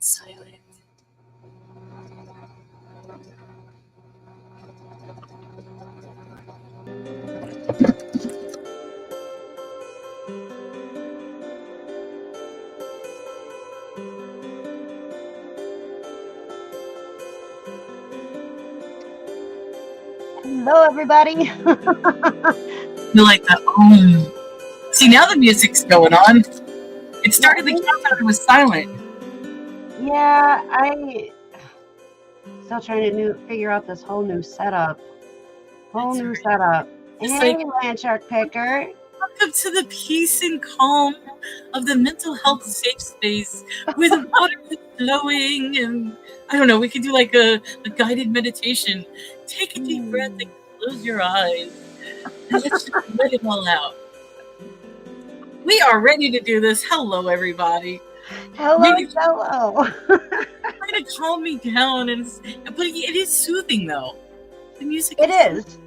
silent. Hello, everybody. Feel like that. See, now the music's going on. It started the countdown. It was silent. Yeah, I still trying to figure out this whole new setup. Just Hey, like, Land Shark Picker. welcome to the peace and calm of the mental health safe space with water flowing, and I don't know. We could do like a guided meditation. Take a deep breath and close your eyes, and let's just let it all out. We are ready to do this. Hello, everybody. Hello. Trying to calm me down, but it is soothing though. The music. It is.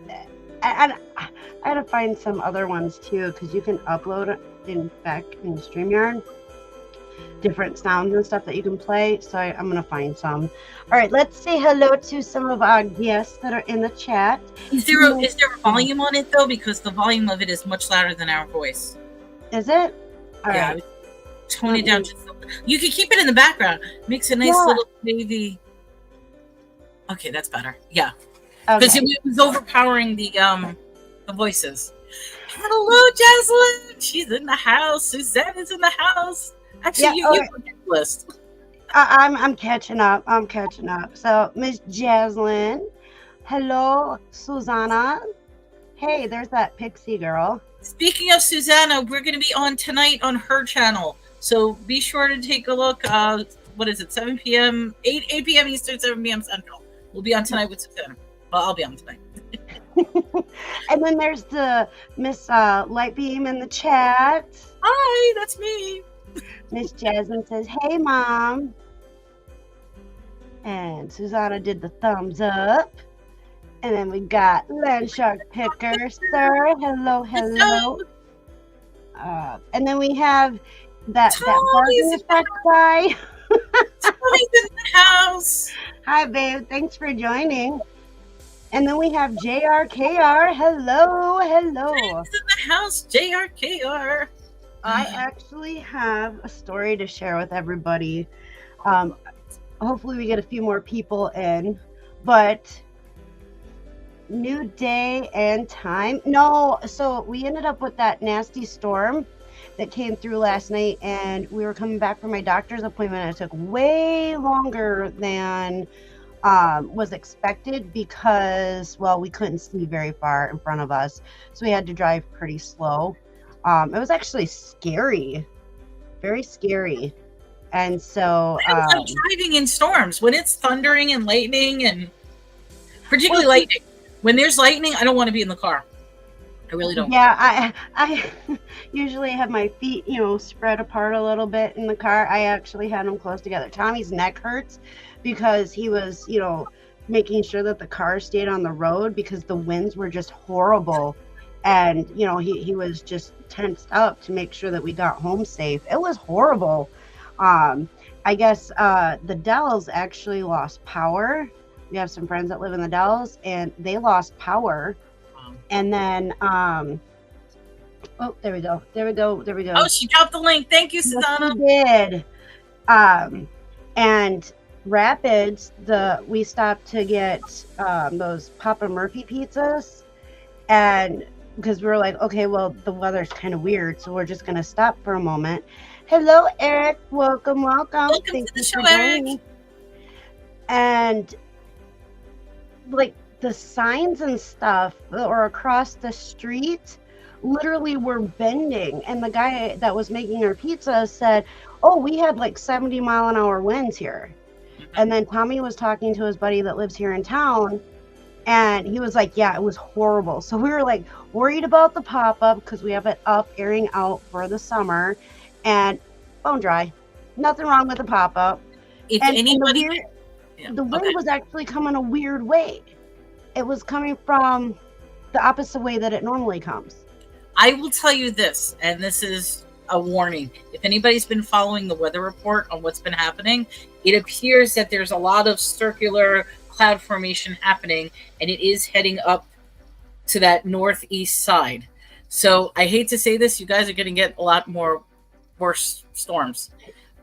And I had to find some other ones too, because you can upload it back in StreamYard, different sounds and stuff that you can play. So I'm gonna find some. All right, let's say hello to some of our guests that are in the chat. Is there a volume on it though? Because the volume of it is much louder than our voice. Is it? All yeah. Right. Tone it down just a little. You can keep it in the background. Makes a nice little wavy. Okay, that's better. Yeah. Because it was overpowering the voices. Hello, Jaslyn. She's in the house. Suzanne is in the house. Actually, you put this list. I'm catching up. So, Miss Jaslyn. Hello, Susanna. Hey, there's that pixie girl. Speaking of Susanna, we're going to be on tonight on her channel. So be sure to take a look. What is it? 7 p.m., 8 p.m. Eastern, 7 p.m. Central. We'll be on tonight with Susanna. Well, I'll be on tonight. And then there's the Miss Lightbeam in the chat. Hi, that's me. Miss Jasmine says, "Hey, Mom." And Susanna did the thumbs up. And then we got Land Shark Picker, sir. Hello. And then we have that bargain effect guy. Tommy's in the house. Hi, babe. Thanks for joining. And then we have JRKR. Hello. Thanks in the house, JRKR. I actually have a story to share with everybody. Hopefully we get a few more people in. But new day and time. No, so we ended up with that nasty storm that came through last night, and we were coming back from my doctor's appointment, and it took way longer than was expected because, well, we couldn't see very far in front of us, so we had to drive pretty slow. It was actually scary, very scary. And so I don't like driving in storms when it's thundering and lightning, and particularly lightning. When there's lightning, I don't want to be in the car. I really don't. Yeah, I usually have my feet, spread apart a little bit in the car. I actually had them close together. Tommy's neck hurts because he was, making sure that the car stayed on the road because the winds were just horrible. And, he was just tensed up to make sure that we got home safe. It was horrible. I guess the Dells actually lost power. We have some friends that live in the Dells, and they lost power. And then, there we go. Oh, she dropped the link. Thank you, Susanna. Yes, she did. And Rapids, we stopped to get those Papa Murphy pizzas, and because we were like, okay, well, the weather's kind of weird, so we're just gonna stop for a moment. Hello, Eric. Welcome. Welcome to the show, Eric. And like the signs and stuff that were across the street literally were bending, and the guy that was making our pizza said, "Oh, we had like 70-mile-an-hour winds here." And then Tommy was talking to his buddy that lives here in town, and he was like, "Yeah, it was horrible." So we were like worried about the pop-up because we have it up airing out for the summer, and bone dry, nothing wrong with the pop-up. If and anybody, the wind was actually coming a weird way. It was coming from the opposite way that it normally comes. I will tell you this, and this is a warning. If anybody's been following the weather report on what's been happening, it appears that there's a lot of circular cloud formation happening, and it is heading up to that northeast side. So I hate to say this, you guys are going to get a lot more worse storms.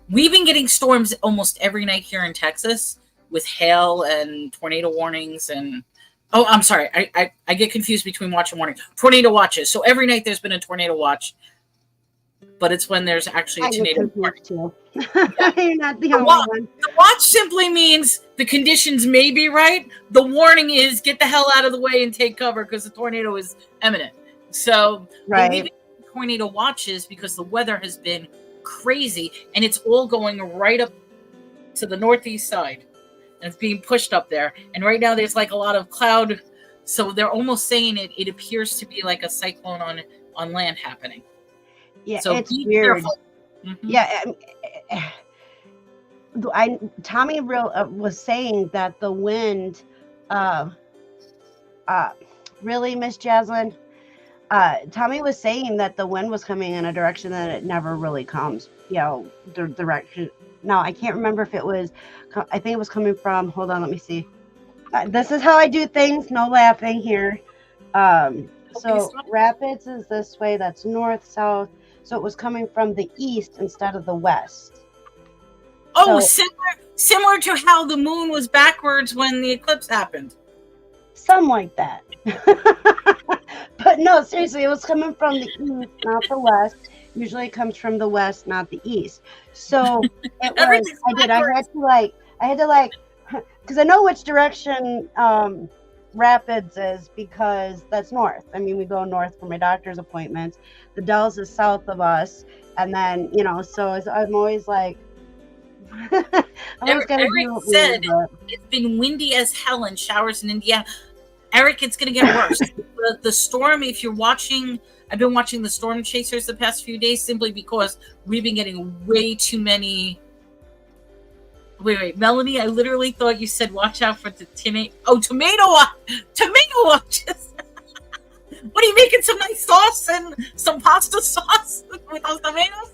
We've been getting storms almost every night here in Texas with hail and tornado warnings and I'm sorry. I get confused between watch and warning. Tornado watches. So every night there's been a tornado watch, but it's when there's actually a tornado warning. Too. Yeah. You're not the only one. The watch simply means the conditions may be right. The warning is get the hell out of the way and take cover because the tornado is imminent. So right. Tornado watches because the weather has been crazy and it's all going right up to the northeast side. And it's being pushed up there. And right now there's like a lot of cloud. So they're almost saying it appears to be like a cyclone on land happening. Yeah, so it's weird. Mm-hmm. Yeah. Tommy was saying that the wind, really, Miss Jaslyn? Tommy was saying that the wind was coming in a direction that it never really comes. The direction. No, I can't remember if it was, I think it was coming from, hold on, let me see. This is how I do things, no laughing here. So Rapids is this way, that's north, south. So it was coming from the east instead of the west. Oh, so, similar to how the moon was backwards when the eclipse happened. Something like that. But no, seriously, it was coming from the east, not the west. Usually it comes from the west, not the east. So it was, I had to because I know which direction Rapids is because that's north. I mean, we go north for my doctor's appointments. The Dells is south of us. And then, so I'm always like, Eric said it's been windy as hell and showers in Indiana. Eric, it's going to get worse. The storm, if you're watching, I've been watching the storm chasers the past few days simply because we've been getting way too many. Wait, Melanie, I literally thought you said watch out for the tomato watches. What are you making, some nice sauce and some pasta sauce with those tomatoes?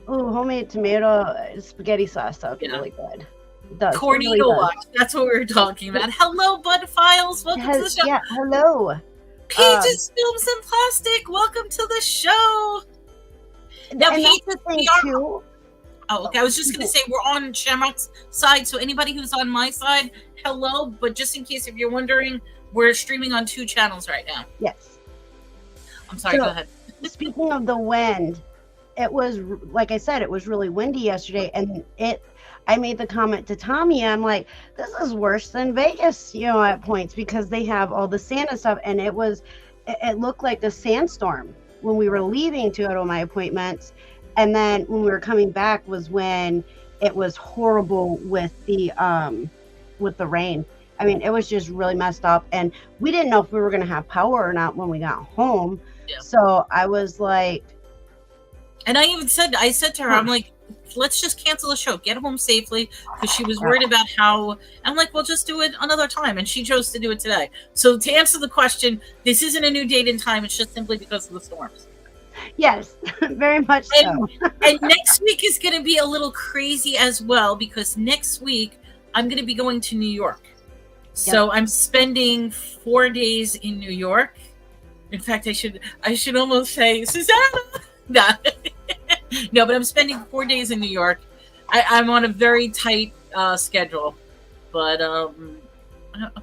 Oh, homemade tomato spaghetti sauce sounds really good. It does. Cornito really watch. That's what we were talking about. Hello, Bud Files. Welcome to the show. Yeah, hello. Pages, Films, and Plastic. Welcome to the show. Now, Pages, too. Oh, okay. I was just going to say we're on Shamrock's side, so anybody who's on my side, hello. But just in case if you're wondering, we're streaming on 2 channels right now. Yes. I'm sorry, go ahead. Speaking of the wind, it was, like I said, it was really windy yesterday, and I made the comment to Tommy, I'm like, this is worse than Vegas, at points, because they have all the sand and stuff, and it looked like a sandstorm when we were leaving to go to my appointments. And then when we were coming back was when it was horrible with the rain. I mean, it was just really messed up. And we didn't know if we were going to have power or not when we got home. Yeah. So I was like. And I said to her, I'm like, let's just cancel the show. Get home safely. Because she was worried about how. I'm like, well, just do it another time. And she chose to do it today. So to answer the question, this isn't a new date and time. It's just simply because of the storms. Yes, very much so. And next week is going to be a little crazy as well, because next week I'm going to be going to New York. So I'm spending 4 days in New York. In fact, I should almost say Susanna. No, but I'm spending 4 days in New York. I'm on a very tight schedule, but and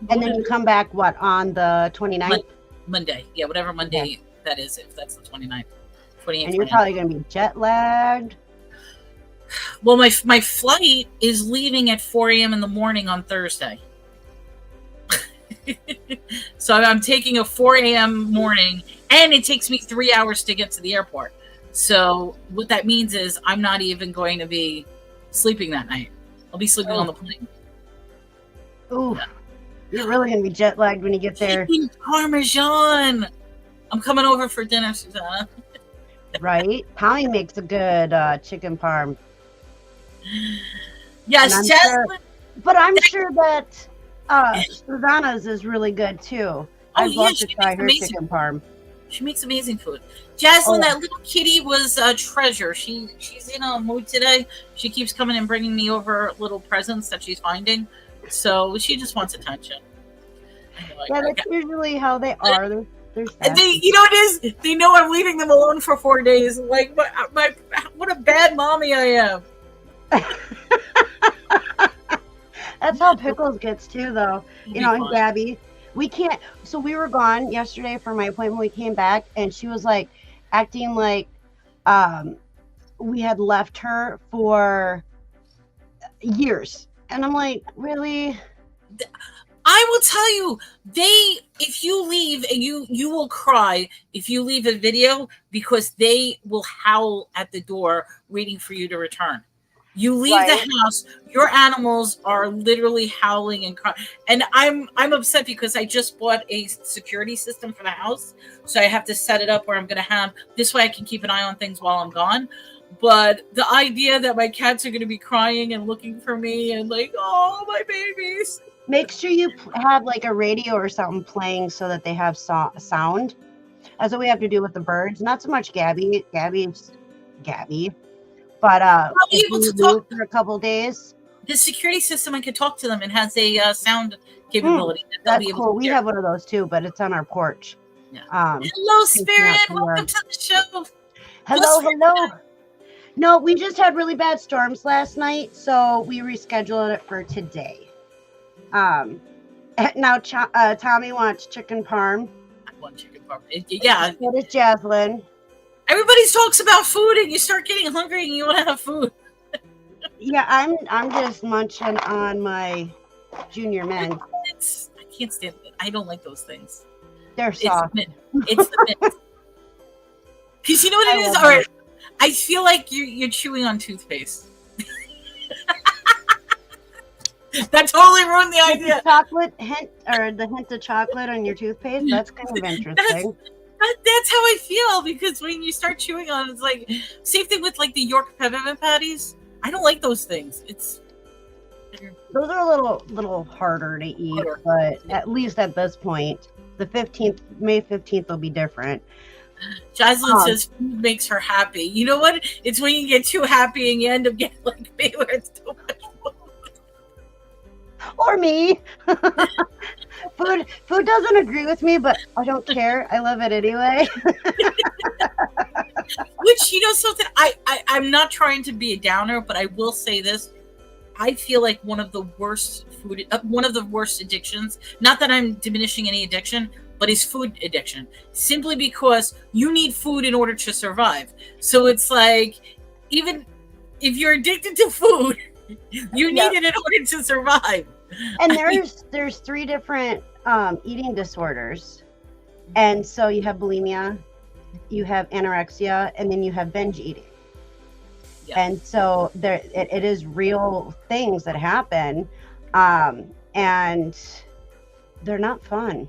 then you come back on the 29th? Monday, yeah, whatever Monday that is, if that's the 29th. And you're probably going to be jet lagged. Well, my flight is leaving at 4 a.m. in the morning on Thursday. So I'm taking a 4 a.m. morning, and it takes me 3 hours to get to the airport. So what that means is I'm not even going to be sleeping that night. I'll be sleeping on the plane. Ooh, you're really going to be jet lagged when you get there. Chicken Parmesan. I'm coming over for dinner, Susanna. Right? Tommy makes a good chicken parm. Yes, but I'm sure that Susanna's is really good too. I'd love to try her chicken parm. She makes amazing food. Jaslyn, Oh, that little kitty was a treasure. She's in a mood today. She keeps coming and bringing me over little presents that she's finding. So she just wants attention. yeah, that's usually how they are. They're sassy. You know what it is? They know I'm leaving them alone for 4 days. Like, what a bad mommy I am. That's how Pickles gets too, though. It'll You be know, and fine. Gabby. We can't. So we were gone yesterday for my appointment. We came back, and she was like acting like we had left her for years. And I'm like, really? I will tell you, if you leave, and you will cry if you leave a video, because they will howl at the door waiting for you to return. You leave Right. the house, your animals are literally howling and crying. And I'm upset because I just bought a security system for the house. So I have to set it up where I'm going to have this way I can keep an eye on things while I'm gone. But the idea that my cats are going to be crying and looking for me and like, oh, my babies. Make sure you have like a radio or something playing so that they have sound. That's what we have to do with the birds. Not so much Gabby. Gabby. But I'll be if able we to talk. leave for a couple days, The security system, I can talk to them and has a sound capability. That they'll that's be able cool. to We hear. have one of those too, but it's on our porch. Yeah. Um, Hello, facing Spirit. out to our- Welcome to the show. Hello, Who's- hello. No, we just had really bad storms last night, so we rescheduled it for today. Now Tommy wants chicken parm. I want chicken parm. Yeah, So does Jaslyn. everybody talks about food, and you start getting hungry, and you want to have food. Yeah, I'm just munching on my junior men. I can't stand it. I don't like those things. They're It's soft. it's the mint. Because you know what it I is? love All right, I feel like you're chewing on toothpaste. That totally ruined the idea. Chocolate hint or the hint of chocolate on your toothpaste. That's kind of interesting. That's how I feel, because when you start chewing on it, it's like same thing with like the York peppermint patties. I don't like those things. Those are a little harder to eat, Harder. but at least at this point, the 15th, May 15th will be different. Jocelyn says food makes her happy. You know what? It's when you get too happy and you end up getting like me, where it's too much food. Or me. Food doesn't agree with me, but I don't care. I love it anyway. Which, you know something, I'm not trying to be a downer, but I will say this. I feel like one of the worst addictions, not that I'm diminishing any addiction, but is food addiction. Simply because you need food in order to survive. So it's like, even if you're addicted to food, you need it in order to survive. And there's 3 different eating disorders. And so you have bulimia, you have anorexia, and then you have binge eating. Yeah. And so it is real things that happen, and they're not fun.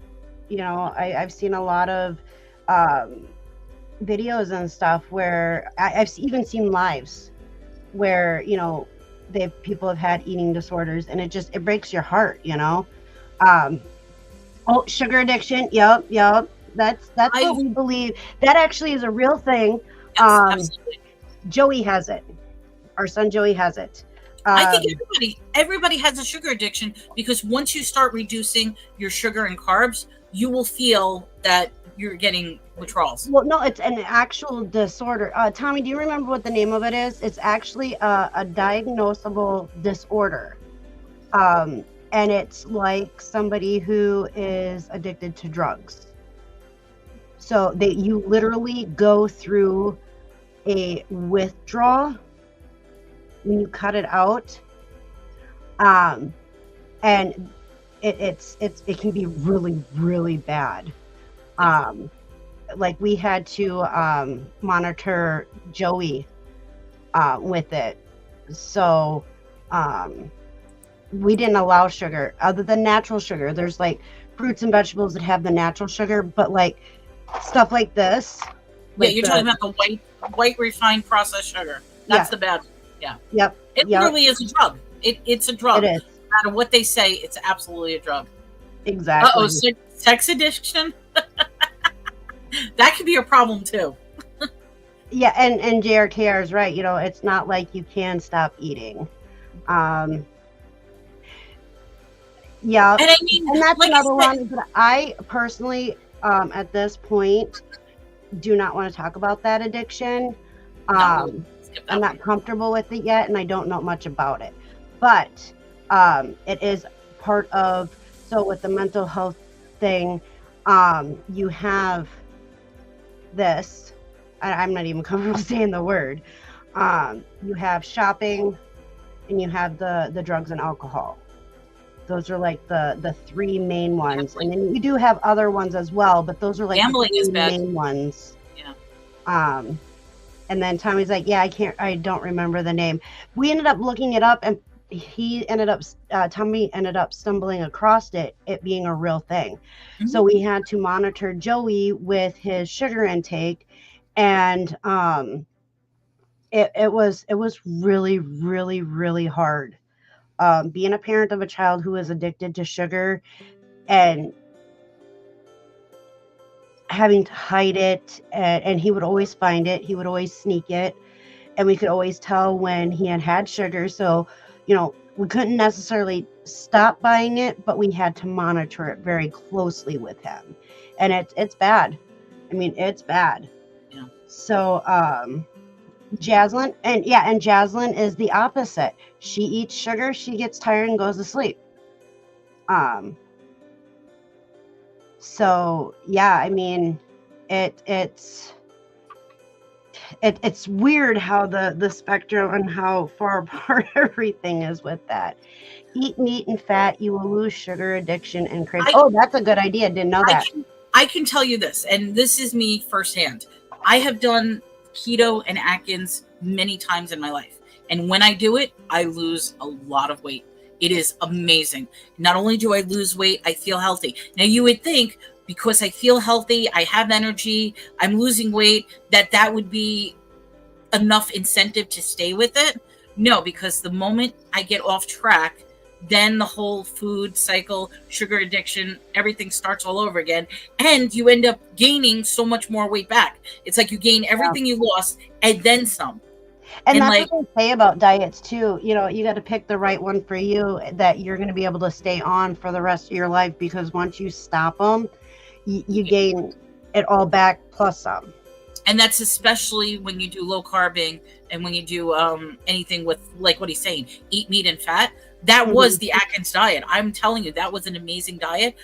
You know, I've seen a lot of videos and stuff where I've even seen lives where, you know, people have had eating disorders, and it breaks your heart, you know. Sugar addiction. Yep. That's what we believe. That actually is a real thing. Yes, absolutely. Joey has it. Our son Joey has it. I think everybody has a sugar addiction, because once you start reducing your sugar and carbs, you will feel that you're getting withdrawals. Well, no, it's an actual disorder. Tommy, do you remember what the name of it is? It's actually a diagnosable disorder. And it's like somebody who is addicted to drugs. So you literally go through a withdrawal when you cut it out, and it can be really, really bad. Like we had to monitor Joey with it, so we didn't allow sugar other than natural sugar. There's like fruits and vegetables that have the natural sugar, but like stuff like this. Yeah, you're talking about the white refined processed sugar. That's the bad one. Yeah. Yep. It literally is a drug. It's a drug. It is. No matter what they say, it's absolutely a drug. Exactly. Sex addiction. That could be a problem too. Yeah, and JRKR is right. It's not like you can stop eating. Um, yeah, And I mean, and that's like I another said, one. But I personally, at this point, do not want to talk about that addiction. no, we'll Um, skip I'm that not one. comfortable with it yet, and I don't know much about it. But it is part of, so with the mental health thing, you have this. I'm not even comfortable saying the word. You have shopping, and you have the drugs and alcohol. Those are like the three main ones, and Gambling, then you do have other ones as well, but those are like the gambling is three bad. main ones. Yeah. Um, and then Tommy's like, yeah, I don't remember the name. We ended up looking it up, and Tommy ended up stumbling across it being a real thing. So Mhm. we had to monitor Joey with his sugar intake, and it was really, really, really hard. Being a parent of a child who is addicted to sugar and having to hide it, and he would always find it, he would always sneak it, and we could always tell when he had sugar. So we couldn't necessarily stop buying it, but we had to monitor it very closely with him, and it's bad. I mean, it's bad. Yeah. So Jaslyn is the opposite. She eats sugar, she gets tired and goes to sleep. um so yeah, I mean, it's weird how the spectrum and how far apart everything is with that. Eat meat and fat, you will lose sugar addiction and crave. I Oh, that's a good idea. Didn't know I that. can I can tell you this, and this is me firsthand. I have done keto and Atkins many times in my life, and when I do it, I lose a lot of weight. It is amazing. Not only do I lose weight, I feel healthy. Now you would think because I feel healthy, I have energy, I'm losing weight, that would be enough incentive to stay with it. No, because the moment I get off track, then the whole food cycle, sugar addiction, everything starts all over again. And you end up gaining so much more weight back. It's like you gain Yeah. everything you lost and then some. And And that's like, what they say about diets too. You got to pick the right one for you that you're going to be able to stay on for the rest of your life, because once you stop them, you gain it all back plus some. and that's especially when you do low carbing and when you do anything with, like what he's saying, eat meat and fat. That was Mhm. the Atkins diet. I'm telling you, that was an amazing diet.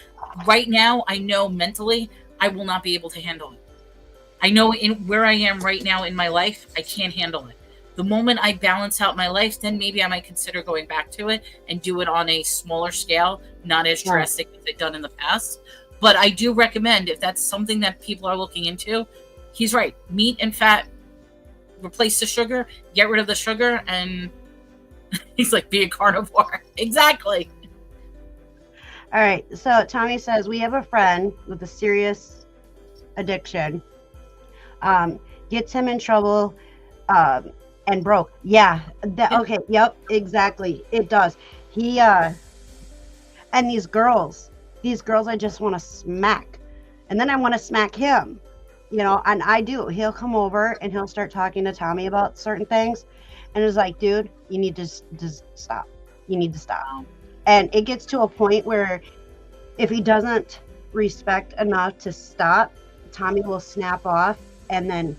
Right now, I know mentally I will not be able to handle it. I know in where I am right now in my life, I can't handle it. The moment I balance out my life, then maybe I might consider going back to it and do it on a smaller scale, not as Yeah. drastic as I've done in the past. But I do recommend, if that's something that people are looking into, he's right. Meat and fat, replace the sugar, get rid of the sugar, and he's like, be a carnivore. Exactly. All right. So Tommy says we have a friend with a serious addiction. Um, Gets him in trouble, um, and broke. Yeah. Yeah. Okay. Yep. Exactly. It does. He and these girls, I just want to smack, and then I want to smack him. And I do. He'll come over and he'll start talking to Tommy about certain things, and it's like, dude, you need to just stop. You need to stop. Um, And it gets to a point where if he doesn't respect enough to stop, Tommy will snap off, and then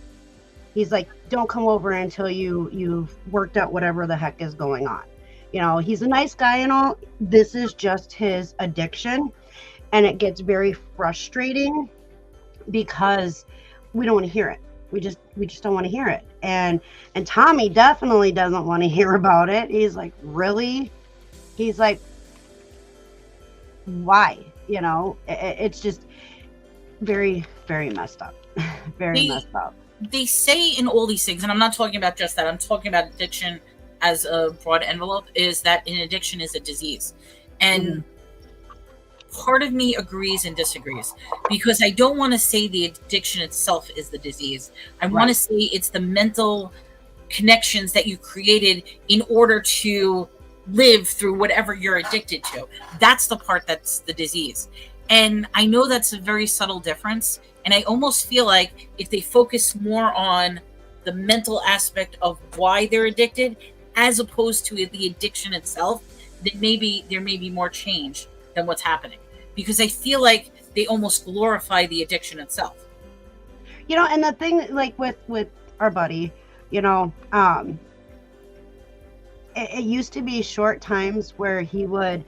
he's like, "Don't come over until you've worked out whatever the heck is going on." He's a nice guy and all. This is just his addiction, and it gets very frustrating because we don't want to hear it. We just don't want to hear it. And Tommy definitely doesn't want to hear about it. He's like, "Really?" He's like, "Why?" It's just very, very messed up. Very they messed up. they say in all these things, and I'm not talking about just that. I'm talking about addiction as a broad envelope. Is that an addiction is a disease, Mhm. and part of me agrees and disagrees because I don't want to say the addiction itself is the disease. I want to Right. say it's the mental connections that you created in order to live through whatever you're addicted to. That's the part that's the disease. And I know that's a very subtle difference. And I almost feel like if they focus more on the mental aspect of why they're addicted, as opposed to the addiction itself, then maybe there may be more change than what's happening. Because I feel like they almost glorify the addiction itself. And the thing, like with our buddy, it used to be short times where he would,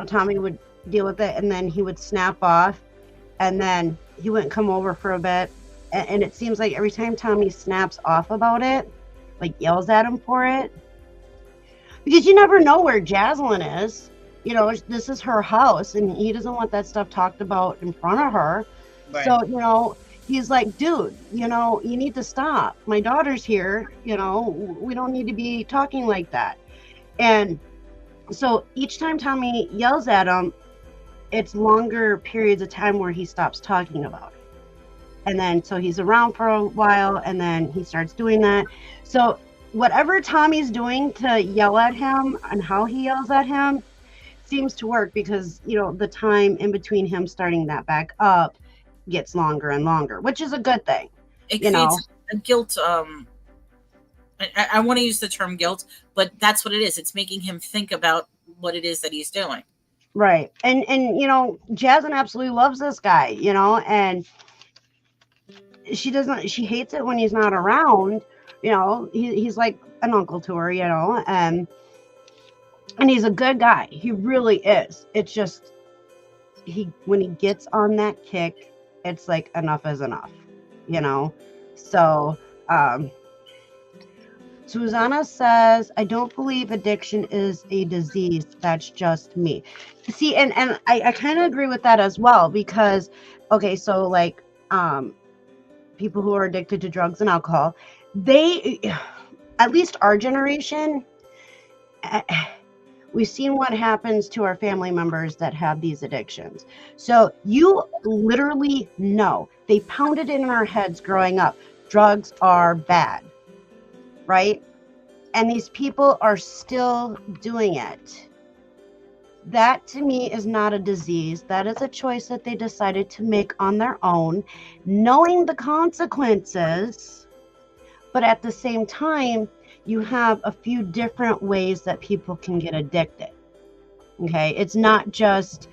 Tommy would deal with it, and then he would snap off, and then he wouldn't come over for a bit. And it seems like every time Tommy snaps off about it, like yells at him for it, because you never know where Jaslyn is. This is her house, and he doesn't want that stuff talked about in front of her. Right. So, he's like, dude, you need to stop. My daughter's here. We don't need to be talking like that. And so each time Tommy yells at him, it's longer periods of time where he stops talking about it. And then, so he's around for a while, and then he starts doing that. So whatever Tommy's doing to yell at him and how he yells at him seems to work, because, the time in between him starting that back up gets longer and longer, which is a good thing. It creates a guilt. I want to use the term guilt, but that's what it is. It's making him think about what it is that he's doing. Right. And Jaslyn absolutely loves this guy, and she hates it when he's not around. He's like an uncle to her, and he's a good guy. He really is. It's just, when he gets on that kick, it's like enough is enough, So, Susanna says, I don't believe addiction is a disease. That's just me. See, and I kind of agree with that as well, because, okay, so like, people who are addicted to drugs and alcohol, they, at least our generation, we've seen what happens to our family members that have these addictions. So you literally know, they pounded it in our heads growing up, drugs are bad, right? And these people are still doing it. That to me is not a disease. That is a choice that they decided to make on their own, knowing the consequences. But at the same time, you have a few different ways that people can get addicted. Okay, it's not just,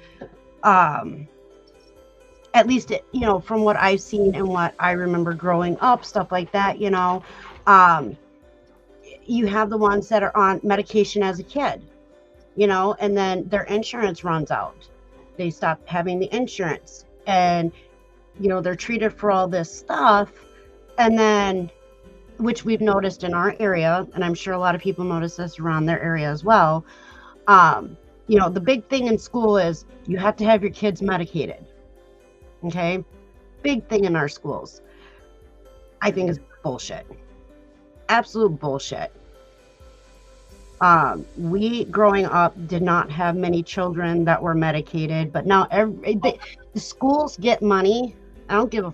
at least, from what I've seen and what I remember growing up, stuff like that, you have the ones that are on medication as a kid, and then their insurance runs out. They stop having the insurance, and, they're treated for all this stuff, and then, which we've noticed in our area, and I'm sure a lot of people notice this around their area as well. The big thing in school is you have to have your kids medicated. Okay? Big thing in our schools. I think is bullshit. Absolute bullshit. We growing up did not have many children that were medicated, but now the schools get money. I don't give a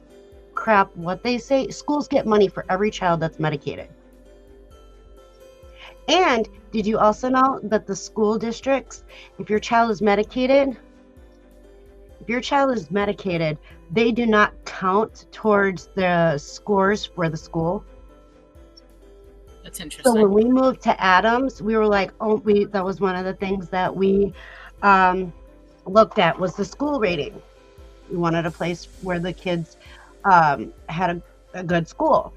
crap what they say. Schools get money for every child that's medicated. And did you also know that the school districts, if your child is medicated, they do not count towards the scores for the school. That's interesting. So when we moved to Adams, we were like, that was one of the things that we looked at, was the school rating. We wanted a place where the kids had a good school.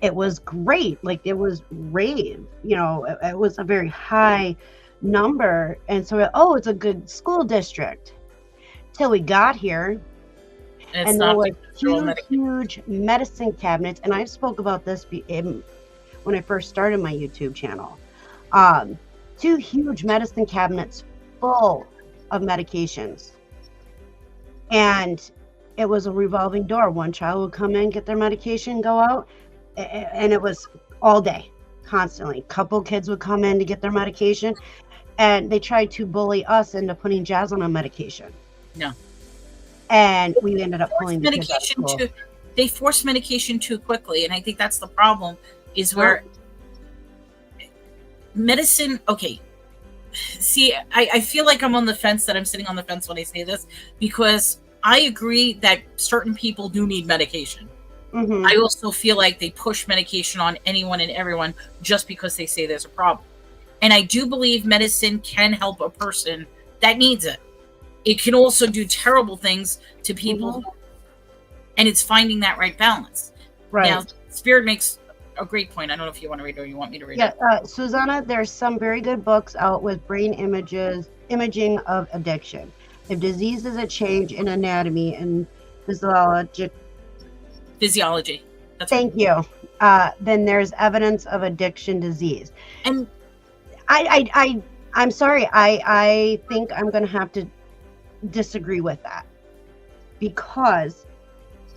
It was great. Like, it was rave, it was a very high number. And so, it's a good school district. Till we got here, and there were huge medicine cabinets. And I spoke about this when I first started my YouTube channel. 2 huge medicine cabinets full of medications. And it was a revolving door. One child would come in, get their medication, go out, and it was all day, constantly. Couple kids would come in to get their medication, and they tried to bully us into putting Jaslyn on medication. No. And we ended up pulling the kids out of school. They force medication too quickly, and I think that's the problem, is where medicine, okay, See, I feel like I'm on the fence, that I'm sitting on the fence when I say this, because I agree that certain people do need medication. Mm-hmm. I also feel like they push medication on anyone and everyone just because they say there's a problem. And I do believe medicine can help a person that needs it. It can also do terrible things to people, Mm-hmm. and it's finding that right balance. Now, Right. Spirit makes a great point. I don't know if you want to read it or you want me to read Yeah, it. Susanna, there's some very good books out with brain imaging of addiction. If disease is a change in anatomy and physiology, Physiology. That's right. thank you, then there's evidence of addiction disease. And I'm sorry, I think I'm going to have to disagree with that because,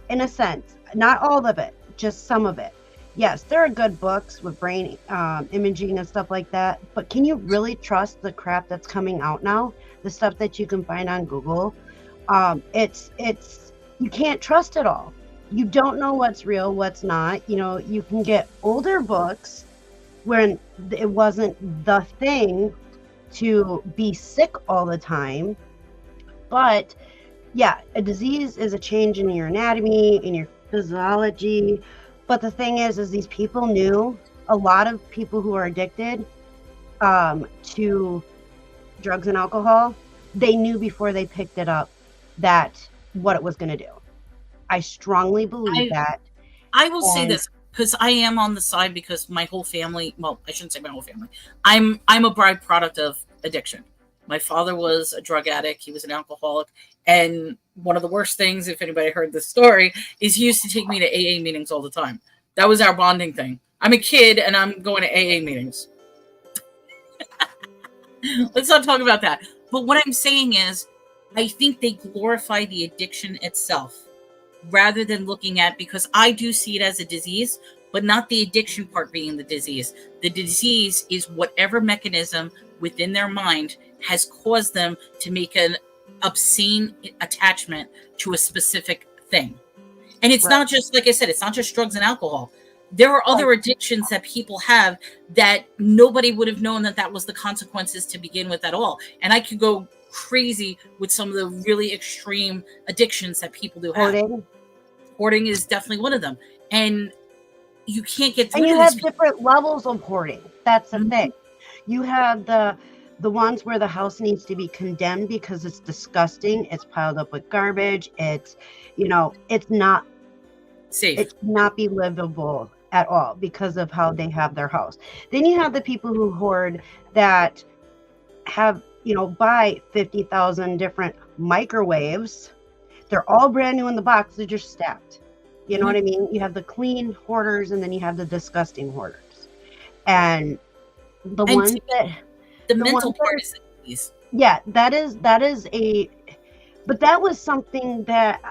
in a sense, not all of it, just some of it. Yes, there are good books with brain imaging and stuff like that, but can you really trust the crap that's coming out now? The stuff that you can find on Google, it's you can't trust it all. You don't know what's real, what's not. You know, you can get older books when it wasn't the thing to be sick all the time, but yeah, a disease is a change in your anatomy, in your physiology. But the thing is these people knew, a lot of people who are addicted to drugs and alcohol, they knew before they picked it up that what it was going to do. I strongly believe I that. I will say And this, because I am on the side, because my whole family, well, I shouldn't say my whole family. I'm a byproduct of addiction. My father was a drug addict, he was an alcoholic, and one of the worst things, if anybody heard this story, is he used to take me to AA meetings all the time. That was our bonding thing. I'm a kid and I'm going to AA meetings. Let's not talk about that. But what I'm saying is, I think they glorify the addiction itself rather than looking at, because I do see it as a disease, but not the addiction part being the disease. The disease is whatever mechanism within their mind has caused them to make an obscene attachment to a specific thing. And it's right, not just, like I said, it's not just drugs and alcohol. There are right. other addictions that people have that nobody would have known that that was the consequences to begin with at all. And I could go crazy with some of the really extreme addictions that people do have. Hoarding. Hoarding is definitely one of them. And you can't get And rid of you these have people. different levels of hoarding. That's the Mhm. thing. You have the ones where the house needs to be condemned because it's disgusting. It's piled up with garbage. It's, Safe. it cannot be livable at all because of how they have their house. Then you have the people who hoard that have, buy 50,000 different microwaves. They're all brand new in the box. They're just stacked. You know what Mhm. I mean? You have the clean hoarders and then you have the disgusting hoarders. And the And ones to me, that, the the mental ones that part are, is the disease. yeah, that is but that was something that,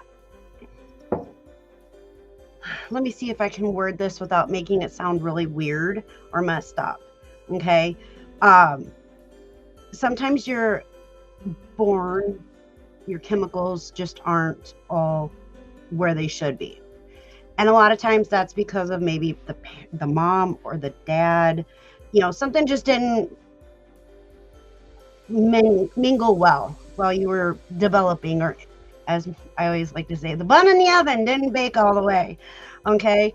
let me see if I can word this without making it sound really weird or messed up. Okay. Um, Sometimes you're born, your chemicals just aren't all where they should be. And a lot of times that's because of maybe the mom or the dad, something just didn't mingle well while you were developing, or as I always like to say, the bun in the oven didn't bake all the way. Okay.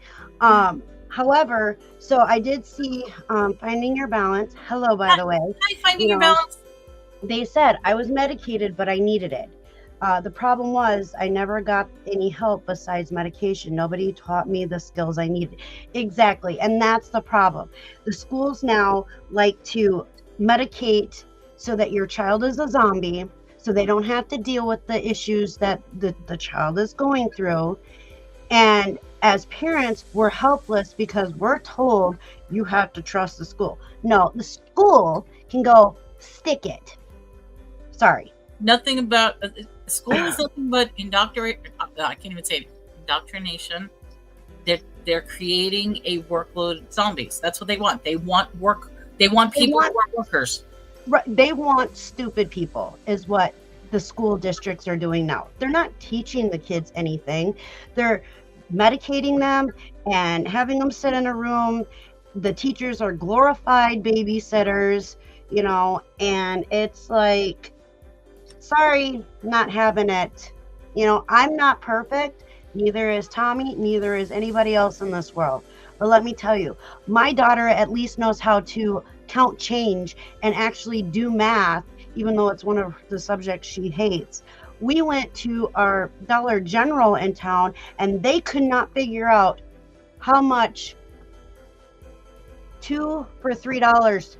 However, so I did see Finding Your Balance. Hello, by the way. Hi, finding You your know, balance. they said I was medicated, but I needed it. The problem was I never got any help besides medication. Nobody taught me the skills I needed. Exactly. And that's the problem. The schools now like to medicate so that your child is a zombie, so they don't have to deal with the issues that the child is going through. And as parents, we're helpless because we're told you have to trust the school. No, the school can go stick it. Sorry. Nothing about school is nothing but indoctrinate. I can't even say it. Indoctrination. They're creating a workload zombies. That's what they want. They want work. They want They people want who are workers. they want stupid people is what the school districts are doing now. They're not teaching the kids anything. They're medicating them and having them sit in a room. The teachers are glorified babysitters. you know, and it's like, sorry, not having it. You know, I'm not perfect. Neither is Tommy. Neither is anybody else in this world. But let me tell you, my daughter at least knows how to count change and actually do math, even though it's one of the subjects she hates. We went to our Dollar General in town and they could not figure out how much 2 for $3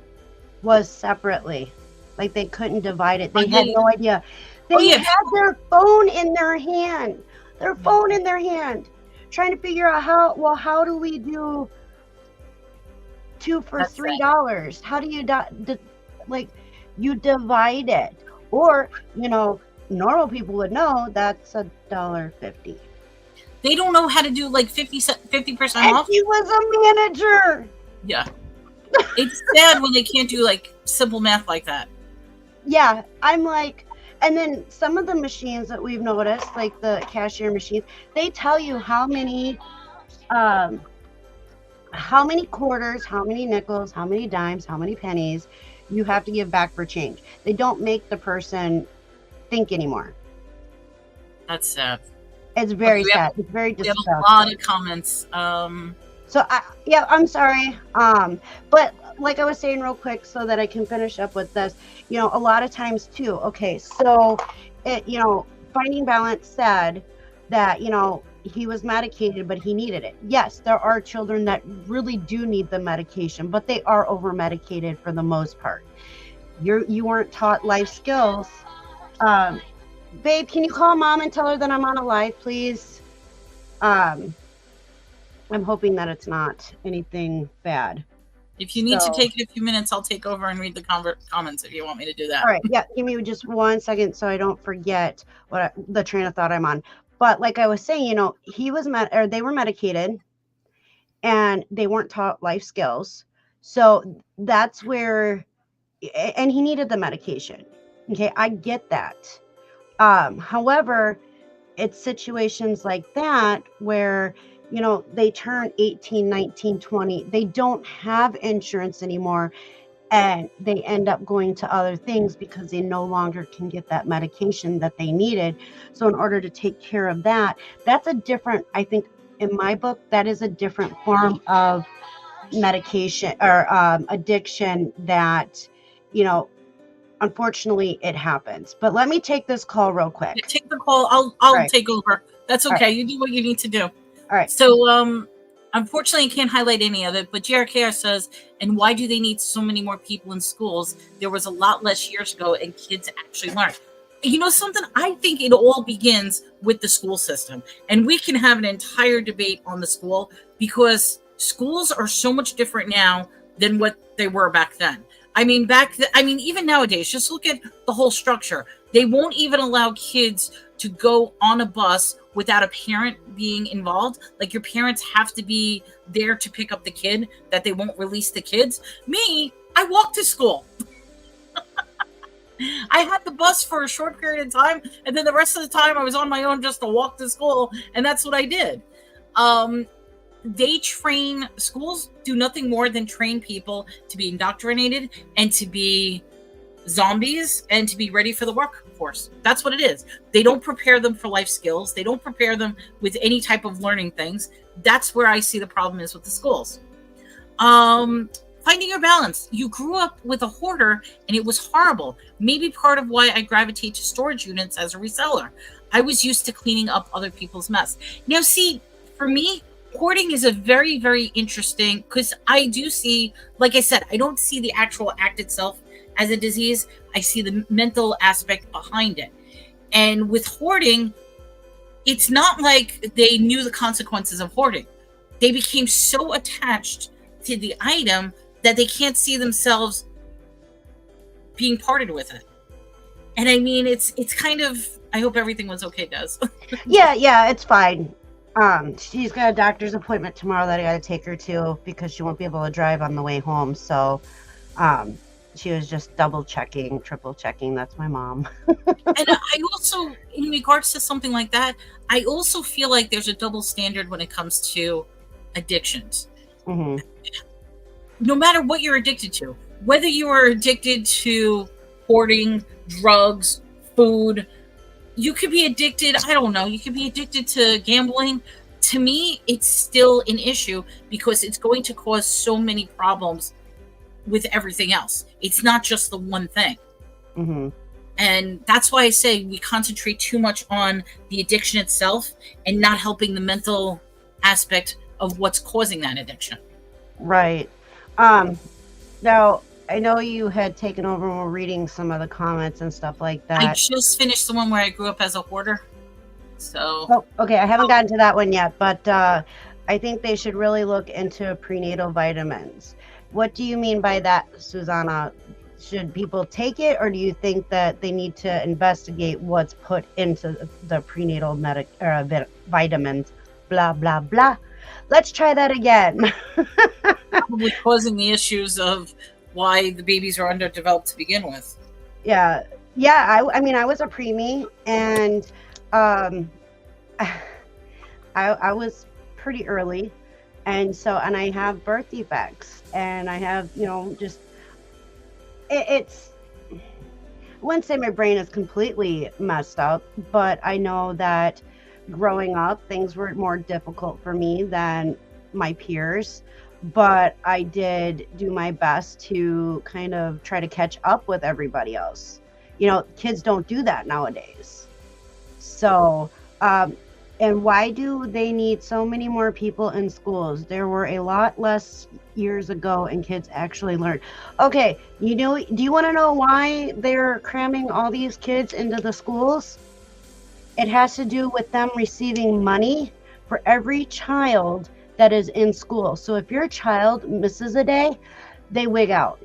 was separately. Like they couldn't divide it. They had no idea. They yeah. had their phone in their hand. Their phone in their hand. Trying to figure out how do we do 2 for $3? How do you like you divide it? Or, you know, normal people would know that's $1.50. They don't know how to do like 50% And off. he was a manager. Yeah. It's sad when they can't do like simple math like that. Yeah, I'm like, and then some of the machines that we've noticed, like the cashier machines, they tell you how many quarters, how many nickels, how many dimes, how many pennies you have to give back for change. They don't make the person think anymore. That's sad. It's very sad. It's very disgusting. We have a lot of comments. So I'm sorry. But like I was saying real quick so that I can finish up with this, you know, a lot of times too, okay, so Finding Balance said that, you know, he was medicated, but he needed it. Yes, there are children that really do need the medication, but they are over medicated for the most part. You weren't taught life skills. Babe, can you call mom and tell her that I'm on a live, please? I'm hoping that it's not anything bad. If you need to take it a few minutes, I'll take over and read the comments if you want me to do that. All right. Yeah. Give me just 1 second so I don't forget the train of thought I'm on. But like I was saying, you know, they were medicated and they weren't taught life skills. So that's where, and he needed the medication. Okay. I get that. However, it's situations like that where, you know, they turn 18, 19, 20, they don't have insurance anymore, and they end up going to other things because they no longer can get that medication that they needed. So in order to take care of that, that's a different, I think in my book, that is a different form of medication or addiction that, you know, unfortunately it happens. But let me take this call real quick. Yeah, take the call. I'll take over. That's okay. Right. You do what you need to do. All right. So, unfortunately, I can't highlight any of it, but JRKR says, and why do they need so many more people in schools? There was a lot less years ago, and kids actually learn. You know something? I think it all begins with the school system, and we can have an entire debate on the school because schools are so much different now than what they were back then. I mean, even nowadays, just look at the whole structure. They won't even allow kids to go on a bus without a parent being involved. Like your parents have to be there to pick up the kid, that they won't release the kids. Me, I walked to school. I had the bus for a short period of time, and then the rest of the time I was on my own just to walk to school, and that's what I did. Schools do nothing more than train people to be indoctrinated and to be zombies and to be ready for the workforce. That's what it is. They don't prepare them for life skills. They don't prepare them with any type of learning things. That's where I see the problem is with the schools. Finding your balance. You grew up with a hoarder and it was horrible. Maybe part of why I gravitate to storage units as a reseller. I was used to cleaning up other people's mess. Now, see, for me, hoarding is a very, very interesting, because I do see, like I said, I don't see the actual act itself as a disease. I see the mental aspect behind it. And with hoarding, it's not like they knew the consequences of hoarding. They became so attached to the item that they can't see themselves being parted with it. And I mean, it's kind of, I hope everything was okay, Des. Yeah, it's fine. She's got a doctor's appointment tomorrow that I got to take her to because she won't be able to drive on the way home. So, she was just double checking, triple checking. That's my mom. And I also, in regards to something like that, I also feel like there's a double standard when it comes to addictions. Mm-hmm. No matter what you're addicted to, whether you are addicted to hoarding, drugs, food, you could be addicted, I don't know, you could be addicted to gambling. To me, it's still an issue because it's going to cause so many problems with everything else. It's not just the one thing. Mm-hmm. And that's why I say we concentrate too much on the addiction itself and not helping the mental aspect of what's causing that addiction. Right. Now, I know you had taken over and were reading some of the comments and stuff like I that. just finished the one where I grew up as a hoarder. So, Oh, okay. I haven't gotten to that one yet, but I think they should really look into prenatal vitamins. What do you mean by that, Susanna? Should people take it, or do you think that they need to investigate what's put into the prenatal vitamins? Blah, blah, blah. Let's try that again. probably causing the issues of why the babies are underdeveloped to begin with. Yeah. Yeah. I mean, I was a preemie, and um, I was pretty early. And I have birth defects, and I have, just, it's, I wouldn't say my brain is completely messed up, but I know that growing up, things were more difficult for me than my peers. But I did do my best to kind of try to catch up with everybody else. Kids don't do that nowadays. So, and why do they need so many more people in schools? There were a lot less years ago, and kids actually learned. Okay, do you want to know why they're cramming all these kids into the schools? It has to do with them receiving money for every child that is in school. So if your child misses a day, they wig out.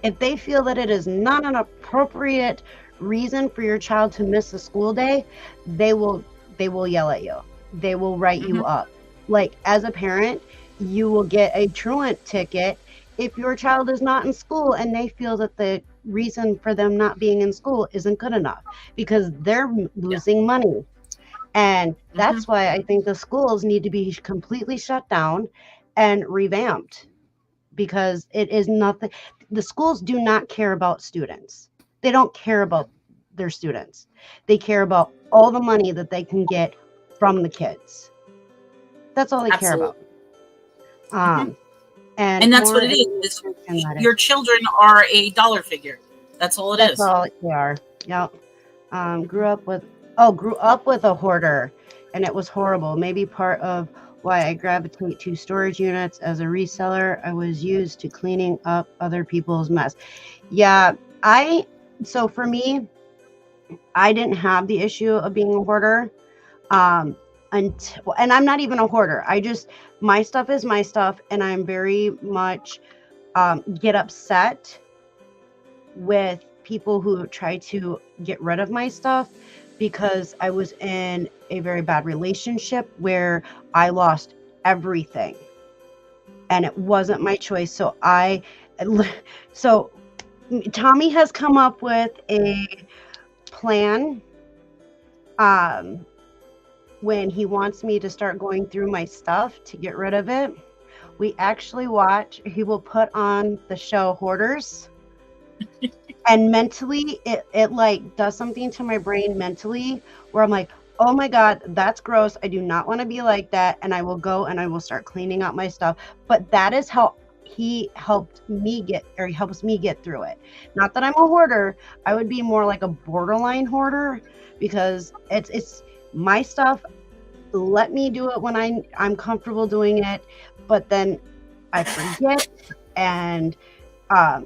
If they feel that it is not an appropriate reason for your child to miss a school day, they will yell at you. They will write you up. Like, as a parent, you will get a truant ticket if your child is not in school and they feel that the reason for them not being in school isn't good enough, because they're losing money. And that's why I think the schools need to be completely shut down and revamped, because it is nothing. The schools do not care about students. They don't care about their students. They care about all the money that they can get from the kids. That's all they care about. And that's what it is. Your children are a dollar figure. That's all it is. That's all they are. Yep. Grew up with a hoarder, and it was horrible. Maybe part of why I gravitate to storage units as a reseller. I was used to cleaning up other people's mess. Yeah, so for me, I didn't have the issue of being a hoarder. And I'm not even a hoarder. My stuff is my stuff, and I'm very much get upset with people who try to get rid of my stuff, because I was in a very bad relationship where I lost everything, and it wasn't my choice. So Tommy has come up with a plan when he wants me to start going through my stuff to get rid of it. He will put on the show Hoarders. And mentally, it like does something to my brain mentally, where I'm like, oh my God, that's gross. I do not want to be like that. And I will go and I will start cleaning up my stuff. But that is how he helps me get through it. Not that I'm a hoarder. I would be more like a borderline hoarder, because it's my stuff. Let me do it when I'm comfortable doing it. But then I forget, and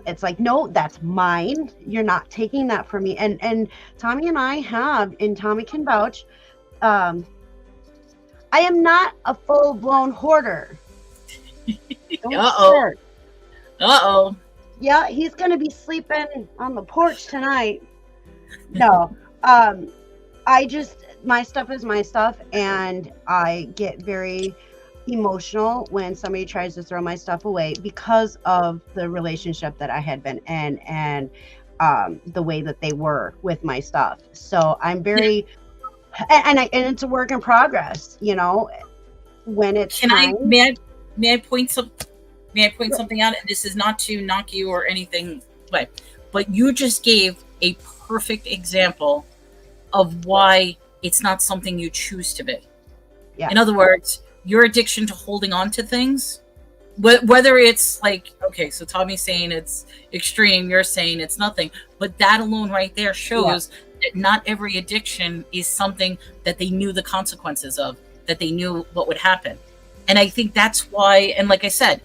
it's like, no, that's mine. You're not taking that from me. And Tommy and I have, and Tommy can vouch, I am not a full-blown hoarder. Uh-oh. Yeah, he's gonna be sleeping on the porch tonight. No, my stuff is my stuff, and I get very emotional when somebody tries to throw my stuff away because of the relationship that I had been in, and the way that they were with my stuff. So I'm very, and it's a work in progress, when it's may I point some? May I point something out? And this is not to knock you or anything, but you just gave a perfect example of why it's not something you choose to be. Yeah. In other words, your addiction to holding on to things, whether it's like, okay, so Tommy's saying it's extreme, you're saying it's nothing, but that alone right there shows that not every addiction is something that they knew the consequences of, that they knew what would happen. And I think that's why, and like I said,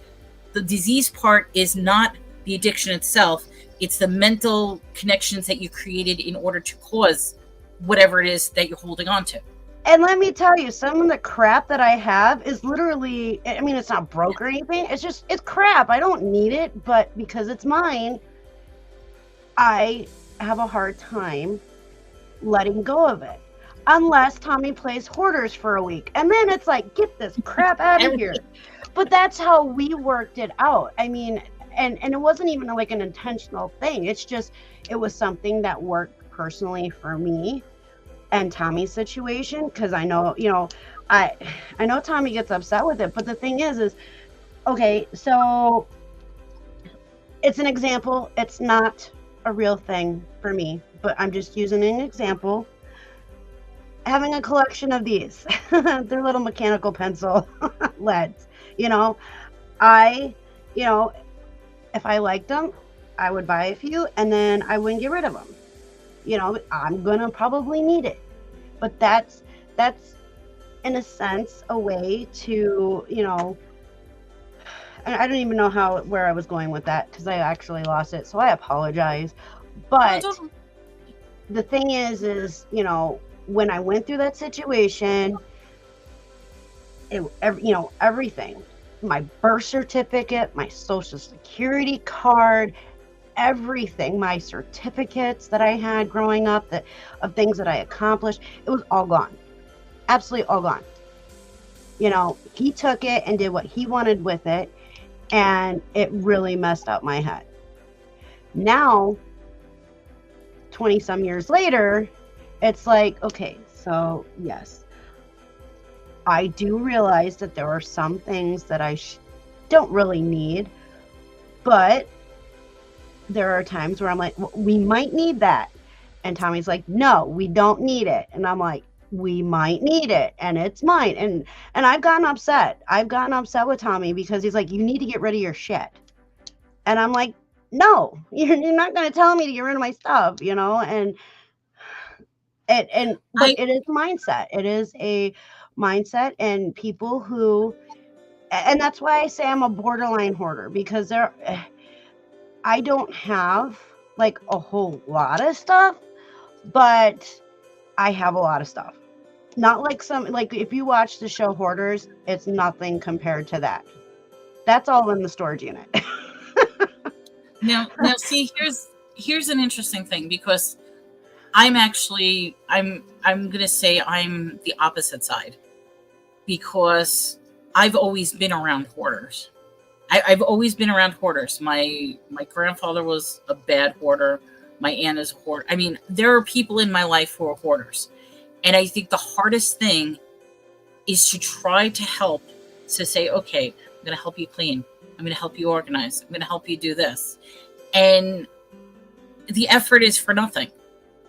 the disease part is not the addiction itself, it's the mental connections that you created in order to cause whatever it is that you're holding on to. And let me tell you, some of the crap that I have is literally, I mean, it's not broke or anything. It's crap. I don't need it, but because it's mine, I have a hard time letting go of it. Unless Tommy plays Hoarders for a week. And then it's like, get this crap out of here. But that's how we worked it out. I mean, and it wasn't even like an intentional thing. It's just, it was something that worked personally for me and Tommy's situation, because I know, I know Tommy gets upset with it, but the thing is okay, so it's an example. It's not a real thing for me, but I'm just using an example. Having a collection of these, they're little mechanical pencil leads, if I liked them, I would buy a few and then I wouldn't get rid of them. I'm gonna probably need it, but that's in a sense a way to, I don't even know where I was going with that, because I actually lost it, so I apologize. But the thing is when I went through that situation, everything, my birth certificate, my social security card, everything, my certificates that I had growing up of things that I accomplished, it was all gone. Absolutely all gone. He took it and did what he wanted with it, and it really messed up my head. Now, 20 some years later, it's like, okay, so yes, I do realize that there are some things that I don't really need, but there are times where I'm like, well, we might need that. And Tommy's like, no, we don't need it. And I'm like, we might need it, and it's mine. And I've gotten upset. I've gotten upset with Tommy because he's like, you need to get rid of your shit. And I'm like, no, you're not going to tell me to get rid of my stuff, but it is mindset. It is a mindset, and people who, and that's why I say I'm a borderline hoarder, because I don't have like a whole lot of stuff, but I have a lot of stuff. Not like if you watch the show Hoarders, it's nothing compared to that. That's all in the storage unit. Now see, here's an interesting thing, because I'm gonna say I'm the opposite side, because I've always been around hoarders. I've always been around hoarders. My grandfather was a bad hoarder. My aunt is a hoarder. I mean, there are people in my life who are hoarders. And I think the hardest thing is to try to help, to say, okay, I'm going to help you clean. I'm going to help you organize. I'm going to help you do this. And the effort is for nothing,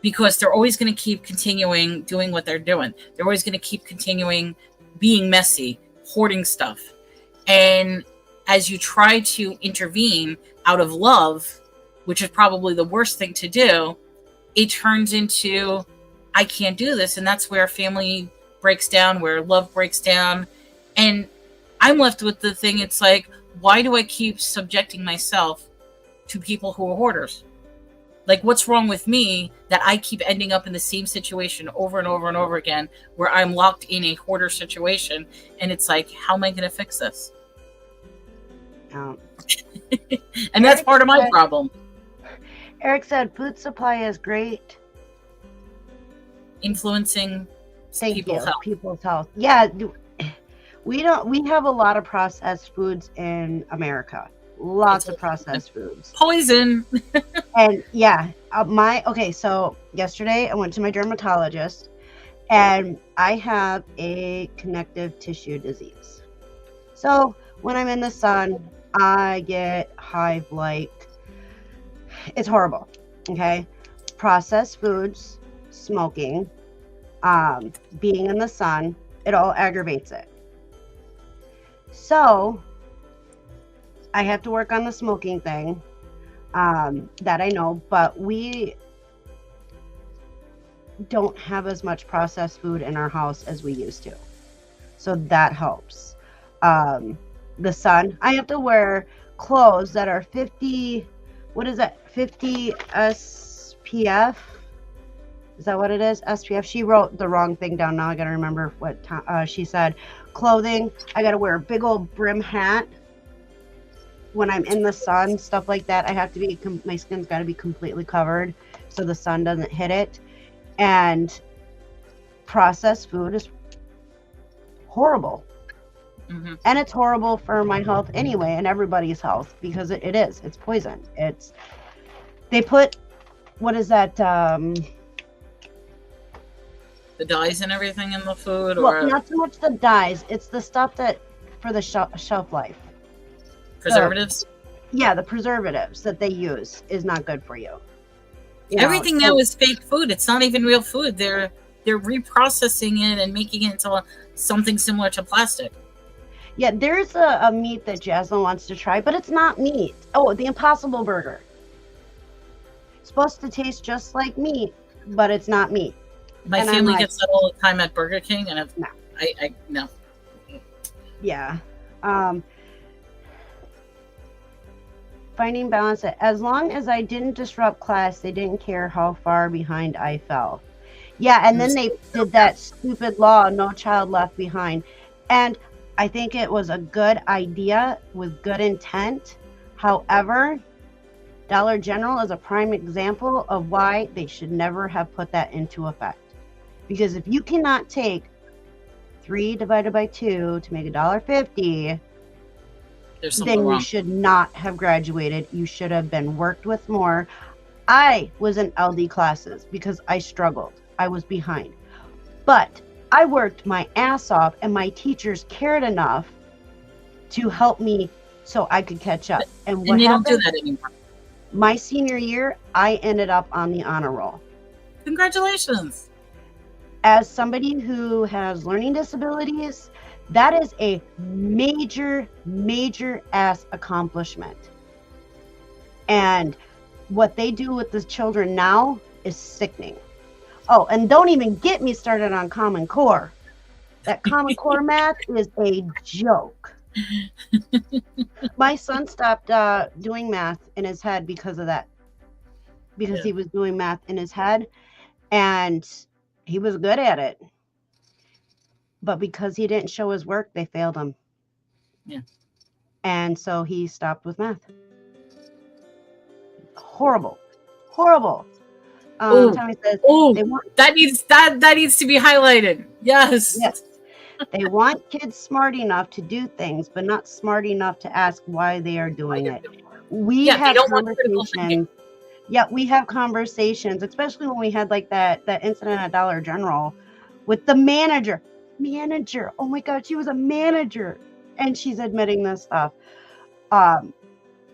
because they're always going to keep continuing doing what they're doing. They're always going to keep continuing being messy, hoarding stuff. And as you try to intervene out of love, which is probably the worst thing to do, it turns into, I can't do this. And that's where family breaks down, where love breaks down. And I'm left with the thing, it's like, why do I keep subjecting myself to people who are hoarders? Like, what's wrong with me that I keep ending up in the same situation over and over and over again, where I'm locked in a hoarder situation? And it's like, how am I going to fix this? And that's part of my problem. Eric said food supply is great. Influencing people's health. Yeah, we have a lot of processed foods in America. Lots of processed foods. Poison. And yeah, so yesterday I went to my dermatologist, and I have a connective tissue disease. So when I'm in the sun, I get hive like, it's horrible. Okay. Processed foods, smoking, being in the sun, it all aggravates it. So I have to work on the smoking thing, that I know, but we don't have as much processed food in our house as we used to. So that helps. The sun, I have to wear clothes that are 50, what is that? 50 SPF? Is that what it is? SPF. She wrote the wrong thing down. Now I got to remember what she said. Clothing, I got to wear a big old brim hat when I'm in the sun, stuff like that. I have to be, my skin's got to be completely covered so the sun doesn't hit it. And processed food is horrible. Mm-hmm. And it's horrible for my health anyway, and everybody's health, because it is. It's poison. They put, what is that? The dyes and everything in the food? Well, not so much the dyes. It's the stuff that, for the shelf life. Preservatives? Yeah, the preservatives that they use is not good for you. Everything now is fake food. It's not even real food. They're reprocessing it and making it into something similar to plastic. Yeah, there's a meat that Jasmine wants to try, but it's not meat. Oh, the Impossible Burger. It's supposed to taste just like meat, but it's not meat. My family gets that all the time at Burger King, and no. Yeah. Finding balance. As long as I didn't disrupt class, they didn't care how far behind I fell. Yeah, and then they did that stupid law, No Child Left Behind. And I think it was a good idea with good intent. However, Dollar General is a prime example of why they should never have put that into effect. Because if you cannot take 3 divided by 2 to make $1.50, then you should not have graduated. You should have been worked with more. I was in LD classes because I struggled. I was behind. But I worked my ass off, and my teachers cared enough to help me so I could catch up. And what happened? Don't do that anymore. My senior year, I ended up on the honor roll. Congratulations. As somebody who has learning disabilities, that is a major, major ass accomplishment. And what they do with the children now is sickening. Oh, and don't even get me started on Common Core. That Common Core math is a joke. My son stopped doing math in his head because of that. Because he was doing math in his head, and he was good at it. But because he didn't show his work, they failed him. Yeah. And so he stopped with math. Horrible. Horrible. Tommy says, that needs to be highlighted. Yes. They want kids smart enough to do things, but not smart enough to ask why they are doing it. We have conversations. Yeah, we have conversations, especially when we had like that incident at Dollar General with the manager. Oh my God, she was a manager, and she's admitting this stuff.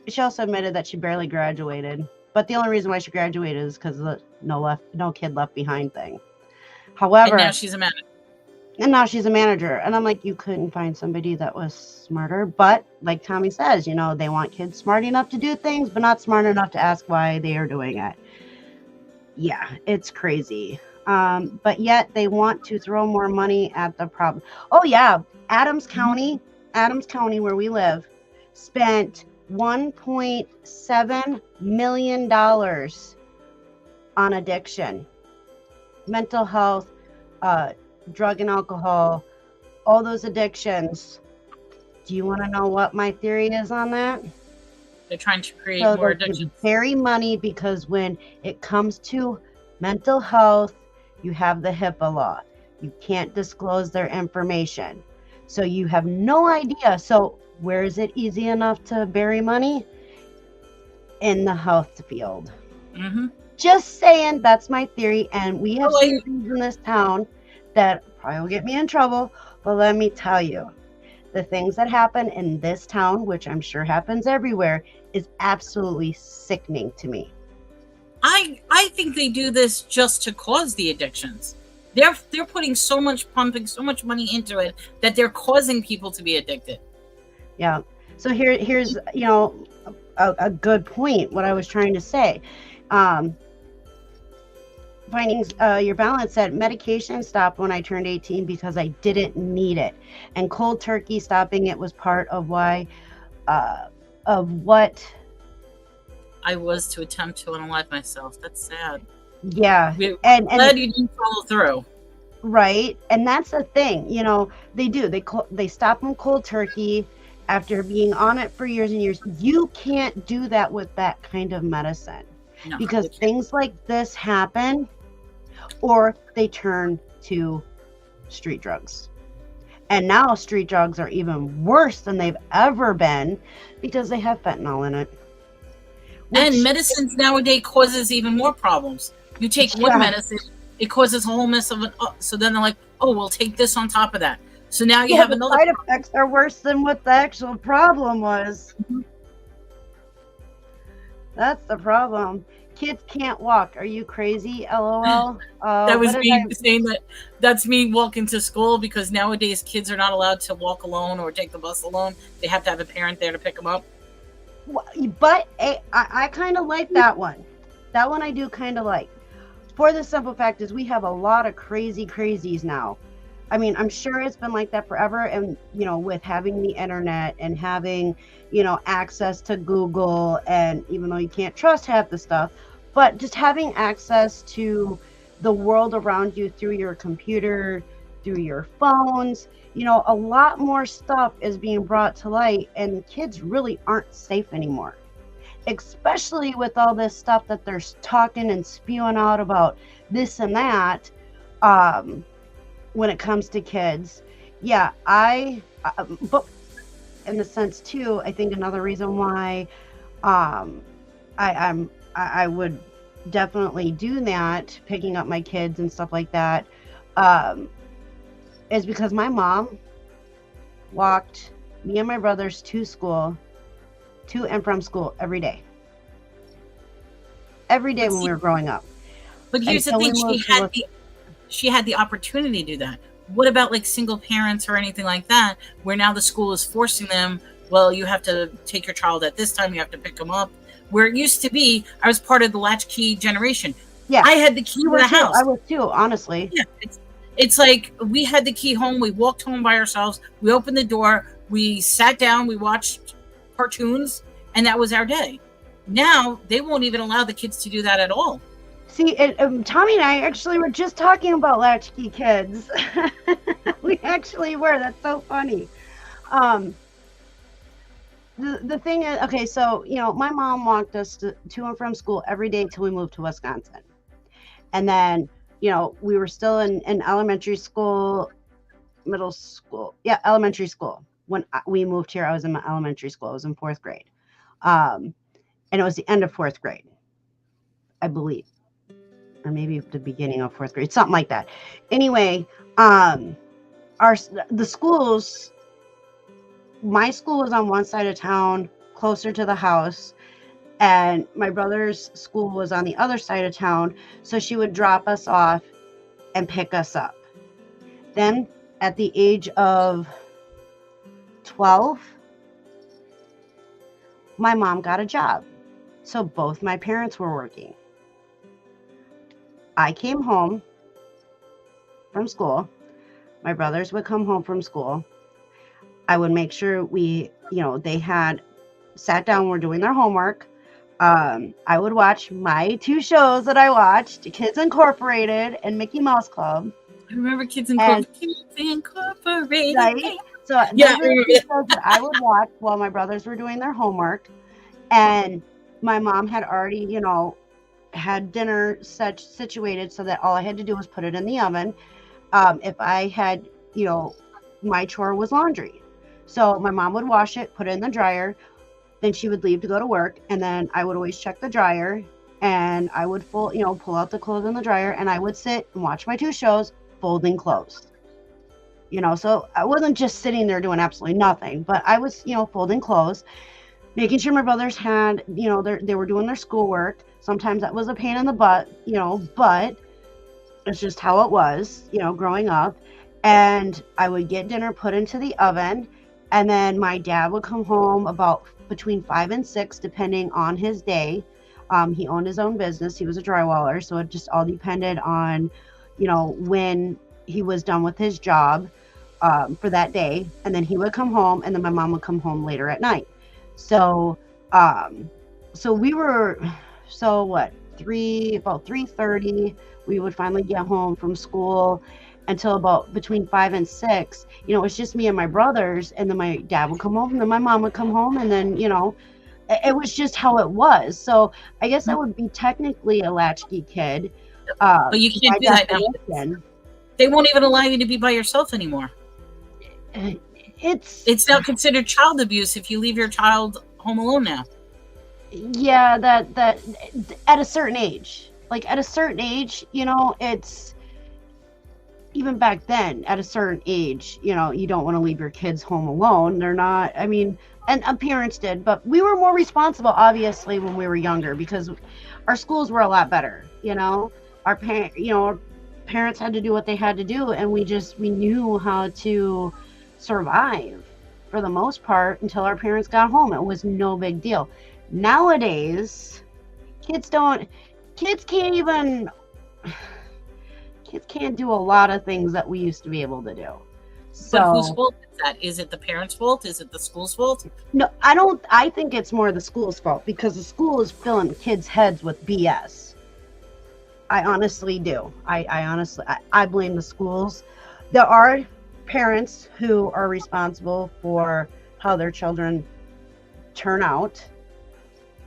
She also admitted that she barely graduated, but the only reason why she graduated is because of the no kid left behind thing. However, and now she's a manager. And I'm like, you couldn't find somebody that was smarter. But like Tommy says, they want kids smart enough to do things, but not smart enough to ask why they are doing it. Yeah, it's crazy. But yet they want to throw more money at the problem. Oh yeah, Adams County, where we live, spent $1.7 million on addiction, mental health, drug and alcohol, all those addictions. Do you want to know what my theory is on that? They're trying to create more addictions. Bury money, because when it comes to mental health, you have the HIPAA law. You can't disclose their information. So you have no idea. So where is it easy enough to bury money? In the health field. Mm-hmm. Just saying, that's my theory. And we have things in this town that probably will get me in trouble. But let me tell you, The things that happen in this town, which I'm sure happens everywhere, is absolutely sickening to me. I think they do this just to cause the addictions. They're putting so much pumping so much money into it that they're causing people to be addicted. Yeah. So here's a good point. What I was trying to say. Um, Finding your balance said medication stopped when I turned 18 because I didn't need it, and cold turkey stopping it was part of why of what. I was to attempt to unalive myself. That's sad. Yeah, We're and glad you didn't follow through. right, and that's the thing. They stop them cold turkey after being on it for years and years. You can't do that with that kind of medicine No, because things like this happen, or they turn to street drugs. And now street drugs are even worse than they've ever been because they have fentanyl in it. And medicines nowadays causes even more problems. You take one medicine, it causes a whole mess of it. So then they're like, oh, we'll take this on top of that. So now you have the another side effects are worse than what the actual problem was. Mm-hmm. That's the problem. Kids can't walk. Are you crazy? LOL. That was me saying that. That's me walking to school because nowadays kids are not allowed to walk alone or take the bus alone. They have to have a parent there to pick them up. But I kind of like that one. That one I do kind of like. For the simple fact is we have a lot of crazies now. I mean, I'm sure it's been like that forever. And, with having the internet and having, access to Google, and even though you can't trust half the stuff, but just having access to the world around you through your computer, through your phones, a lot more stuff is being brought to light, and kids really aren't safe anymore. Especially with all this stuff that they're talking and spewing out about this and that. When it comes to kids, yeah, but in the sense too, I think another reason why I would definitely do that, picking up my kids and stuff like that, is because my mom walked me and my brothers to and from school every day when we were growing up. But here's the thing, she had the opportunity to do that. What about like single parents or anything like that, where now the school is forcing them, well, you have to take your child at this time, you have to pick them up. Where it used to be, I was part of the latchkey generation. Yeah, I had the key to the house. I was too, honestly. Yeah, it's like we had the key home. We walked home by ourselves. We opened the door. We sat down. We watched cartoons, and that was our day. Now they won't even allow the kids to do that at all. See, Tommy and I actually were just talking about latchkey kids. We actually were. That's so funny. The thing is, okay, so, my mom walked us to and from school every day until we moved to Wisconsin. And then, we were still in elementary school, middle school. Yeah, elementary school. When we moved here, I was in elementary school. I was in 4th grade. And it was the end of 4th grade, I believe. Or maybe the beginning of 4th grade, something like that. Anyway, the schools, my school was on one side of town, closer to the house, and my brother's school was on the other side of town. So she would drop us off and pick us up. Then at the age of 12, my mom got a job. So both my parents were working. I came home from school. My brothers would come home from school. I would make sure they had sat down, were doing their homework. I would watch my 2 shows that I watched, Kids Incorporated and Mickey Mouse Club. I remember Kids Incorporated. Right? So those were the shows that I would watch while my brothers were doing their homework. And my mom had already, had dinner situated so that all I had to do was put it in the oven. If I had, my chore was laundry. So my mom would wash it, put it in the dryer. Then she would leave to go to work. And then I would always check the dryer, and I would pull out the clothes in the dryer, and I would sit and watch my 2 shows, folding clothes. So I wasn't just sitting there doing absolutely nothing, but I was, folding clothes, making sure my brothers had, they were doing their schoolwork. Sometimes that was a pain in the butt, but it's just how it was, growing up. And I would get dinner put into the oven, and then my dad would come home about between 5 and 6, depending on his day. He owned his own business. He was a drywaller, so it just all depended on, when he was done with his job for that day. And then he would come home, and then my mom would come home later at night. So, um, so we were, so what, about 3:30, we would finally get home from school until about between 5 and 6. It was just me and my brothers, and then my dad would come home, and then my mom would come home, and then, it was just how it was. So I guess I would be technically a latchkey kid. But you can't by do that now. definition. They won't even allow you to be by yourself anymore. It's now considered child abuse if you leave your child home alone now. Yeah, that at a certain age, it's even back then at a certain age, you don't want to leave your kids home alone. They're not, I mean, and parents did, but we were more responsible, obviously, when we were younger, because our schools were a lot better. Our parents had to do what they had to do, and we knew how to survive for the most part until our parents got home. It was no big deal. Nowadays, kids can't even kids can't do a lot of things that we used to be able to do. But whose fault is that? Is it the parents' fault? Is it the school's fault? No, I think it's more the school's fault, because the school is filling kids' heads with BS. I honestly do. I blame the schools. There are parents who are responsible for how their children turn out,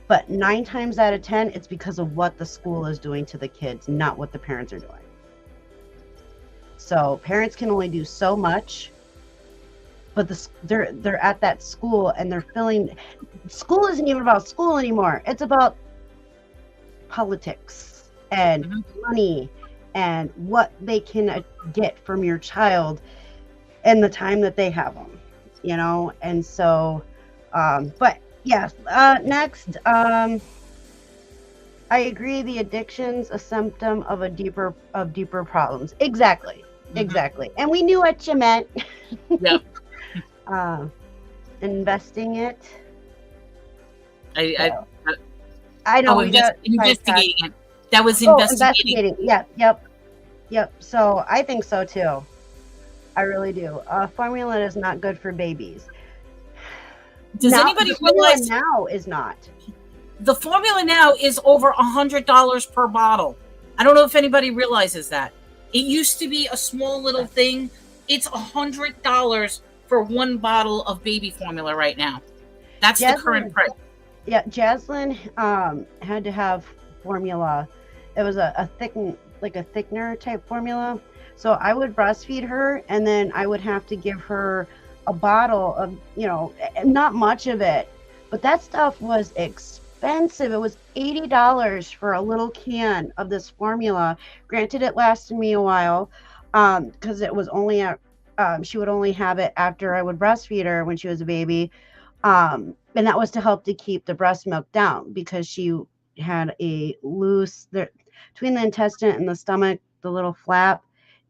but 9 times out of 10, it's because of what the school is doing to the kids, not what the parents are doing. So parents can only do so much, but they're at that school, and they're filling. School isn't even about school anymore. It's about politics and money and what they can get from your child and the time that they have them, and so, but yes, next, I agree, the addiction's a symptom of deeper problems. Exactly. And we knew what you meant. Yep. Investing it. I know. Investigating it. That was investigating. Yep. So I think so too. I really do. Formula is not good for babies. Does anybody realize now is not? The formula now is over $100 per bottle. I don't know if anybody realizes that. It used to be a small little thing. It's $100 for one bottle of baby formula right now. That's the current price. Yeah, Jaslyn had to have formula. It was a thickener type formula. So I would breastfeed her, and then I would have to give her a bottle of, not much of it, but that stuff was expensive. It was $80 for a little can of this formula. Granted, it lasted me a while, because it was only she would only have it after I would breastfeed her when she was a baby. And that was to help to keep the breast milk down, because she had a loose between the intestine and the stomach, the little flap,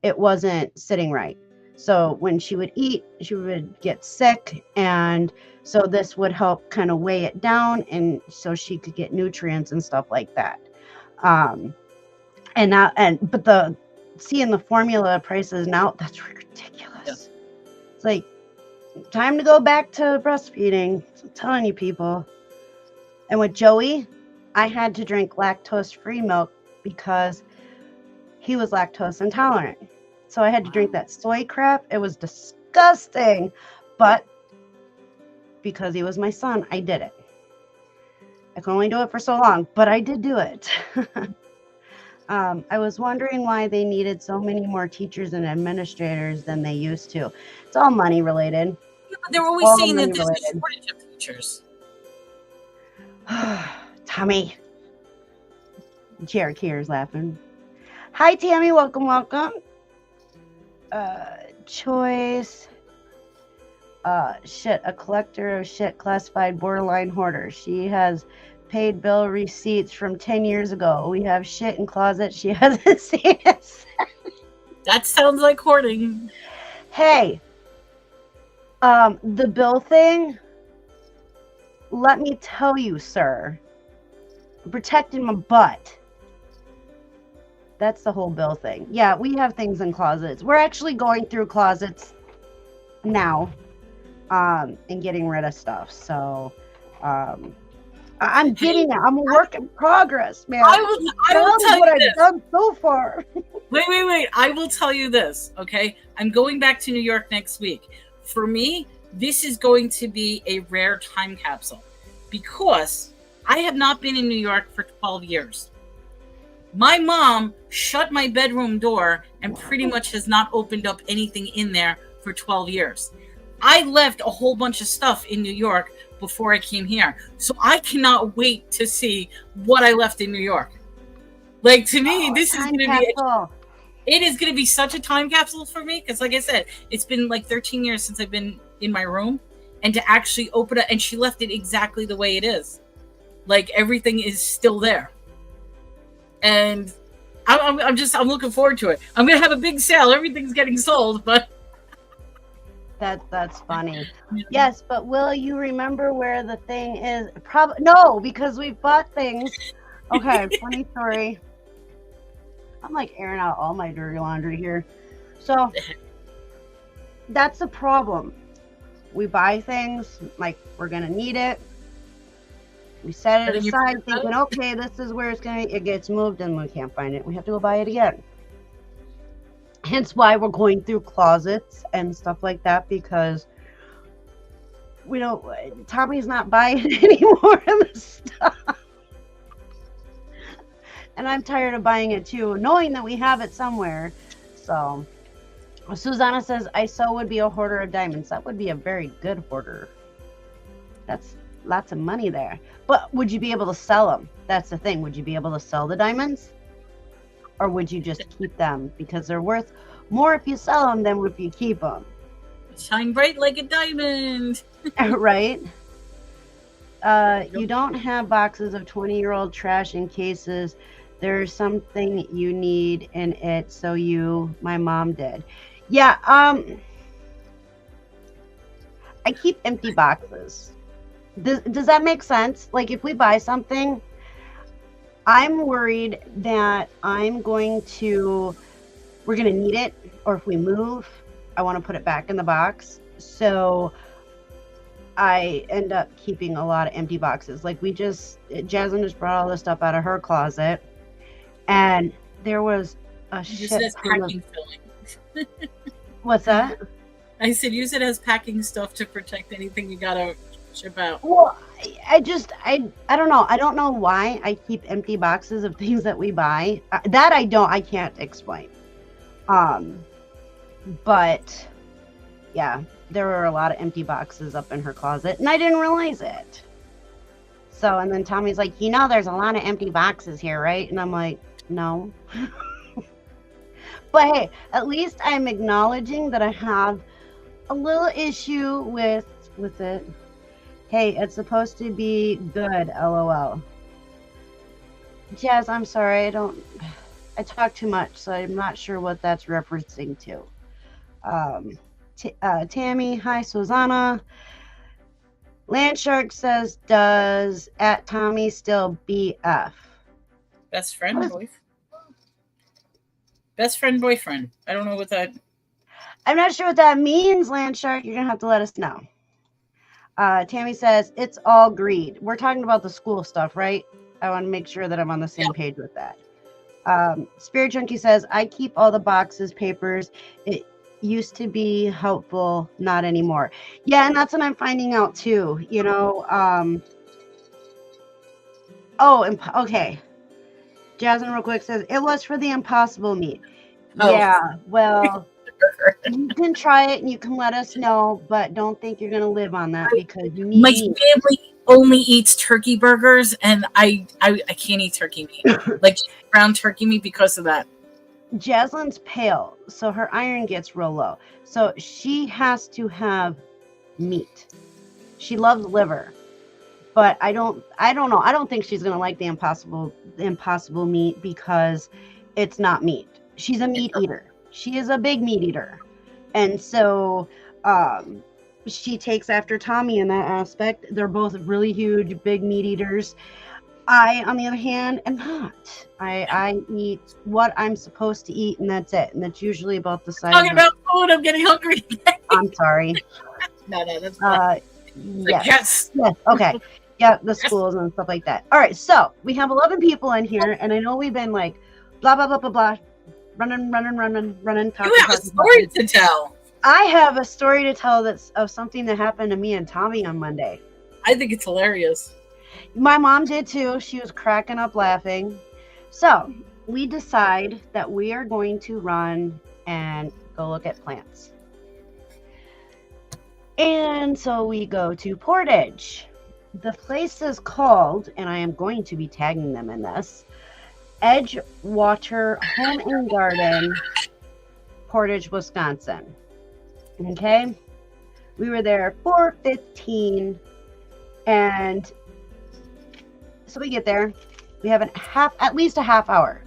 it wasn't sitting right. So when she would eat, she would get sick, and so this would help kind of weigh it down, and so she could get nutrients and stuff like that. But seeing the formula prices now, that's ridiculous. Yeah. It's like, time to go back to breastfeeding. I'm telling you, people. And with Joey, I had to drink lactose-free milk because he was lactose intolerant. So I had to drink that soy crap. It was disgusting. But because he was my son, I did it. I could only do it for so long, but I did do it. I was wondering why they needed so many more teachers and administrators than they used to. It's all money related. Yeah, but they're always saying that there's a shortage of teachers. Tommy. Cherokee is laughing. Hi, Tammy. Welcome. choice. Shit, a collector of shit classified borderline hoarder. She has paid bill receipts from 10 years ago. We have shit in closet she hasn't seen us. That sounds like hoarding. Hey, the bill thing, let me tell you, sir, I'm protecting my butt. That's the whole bill thing. Yeah, we have things in closets. We're actually going through closets now, and getting rid of stuff. So, I'm getting it. I'm a work in progress, man. I will tell what you I've this. done so far. Wait. I will tell you this, okay? I'm going back to New York next week. For me, this is going to be a rare time capsule because I have not been in New York for 12 years. My mom shut my bedroom door and pretty much has not opened up anything in there for 12 years. I left a whole bunch of stuff in New York before I came here. So I cannot wait to see what I left in New York. Like, to me, this is going to be, it is going to be such a time capsule for me. Because like I said, it's been like 13 years since I've been in my room, and to actually open it, and she left it exactly the way it is. Like, everything is still there. And I'm looking forward to it. I'm going to have a big sale. Everything's getting sold, but that's funny. Yes, but will you remember where the thing is? Probably no, because we bought things. Okay, funny story. I'm like airing out all my dirty laundry here. So that's the problem. We buy things like we're gonna need it. We set it aside thinking, okay, this is where it gets moved, and we can't find it. We have to go buy it again. Hence why we're going through closets and stuff like that, because we don't. Tommy's not buying any more of the stuff, and I'm tired of buying it too, knowing that we have it somewhere. So, Susanna says, "I so would be a hoarder of diamonds. That would be a very good hoarder. That's lots of money there. But would you be able to sell them? That's the thing. Would you be able to sell the diamonds? Or would you just keep them? Because they're worth more if you sell them than if you keep them. Shine bright like a diamond. Right? You don't have boxes of 20-year-old trash in cases. There's something you need in it, so my mom did. Yeah, I keep empty boxes. Does that make sense? Like, if we buy something, I'm worried that we're going to need it, or if we move, I want to put it back in the box. So I end up keeping a lot of empty boxes. Like, Jasmine just brought all this stuff out of her closet, and there was a shit ton of... filling. What's that? I said use it as packing stuff to protect anything you gotta ship out. Well, I don't know. I don't know why I keep empty boxes of things that we buy. That I can't explain. But yeah, there were a lot of empty boxes up in her closet, and I didn't realize it. So, and then Tommy's like, there's a lot of empty boxes here, right? And I'm like, no. But hey, at least I'm acknowledging that I have a little issue with it. Hey, it's supposed to be good, LOL. Jazz, I'm sorry, I talk too much, so I'm not sure what that's referencing to. Tammy, hi, Susanna. Landshark says, does at Tommy still BF? Best friend, boyfriend. Best friend, boyfriend. I don't know what that... I'm not sure what that means, Landshark. You're going to have to let us know. Tammy says, it's all greed. We're talking about the school stuff, right? I want to make sure that I'm on the same page with that. Spirit Junkie says, I keep all the boxes, papers. It used to be helpful, not anymore. Yeah, and that's what I'm finding out too. Okay. Jasmine real quick says, it was for the impossible meat. Oh. Yeah, well... You can try it and you can let us know, but don't think you're going to live on that because you need meat. Family only eats turkey burgers, and I can't eat turkey meat, like ground turkey meat, because of that. Jaslyn's pale, so her iron gets real low. So she has to have meat. She loves liver, but I don't know. I don't think she's gonna like the impossible meat because it's not meat. She's a meat eater. She is a big meat eater, and so she takes after Tommy in that aspect. They're both really huge, big meat eaters. I, on the other hand, am not. I eat what I'm supposed to eat, and that's it. And that's usually about the size Talking of. about food, I'm getting hungry. I'm sorry. No, that's fine. Yes. Yes. Yes. Okay. Yeah, the schools and stuff like that. All right. So we have 11 people in here, and I know we've been like, blah blah blah blah blah, running, talking. You have a story to tell. I have a story to tell that's of something that happened to me and Tommy on Monday. I think it's hilarious. My mom did too. She was cracking up laughing. So we decide that we are going to run and go look at plants. And so we go to Portage. The place is called, and I am going to be tagging them in this, Edgewater Home and Garden, Portage, Wisconsin. Okay? We were there 4:15, and so we get there. We have at least a half hour,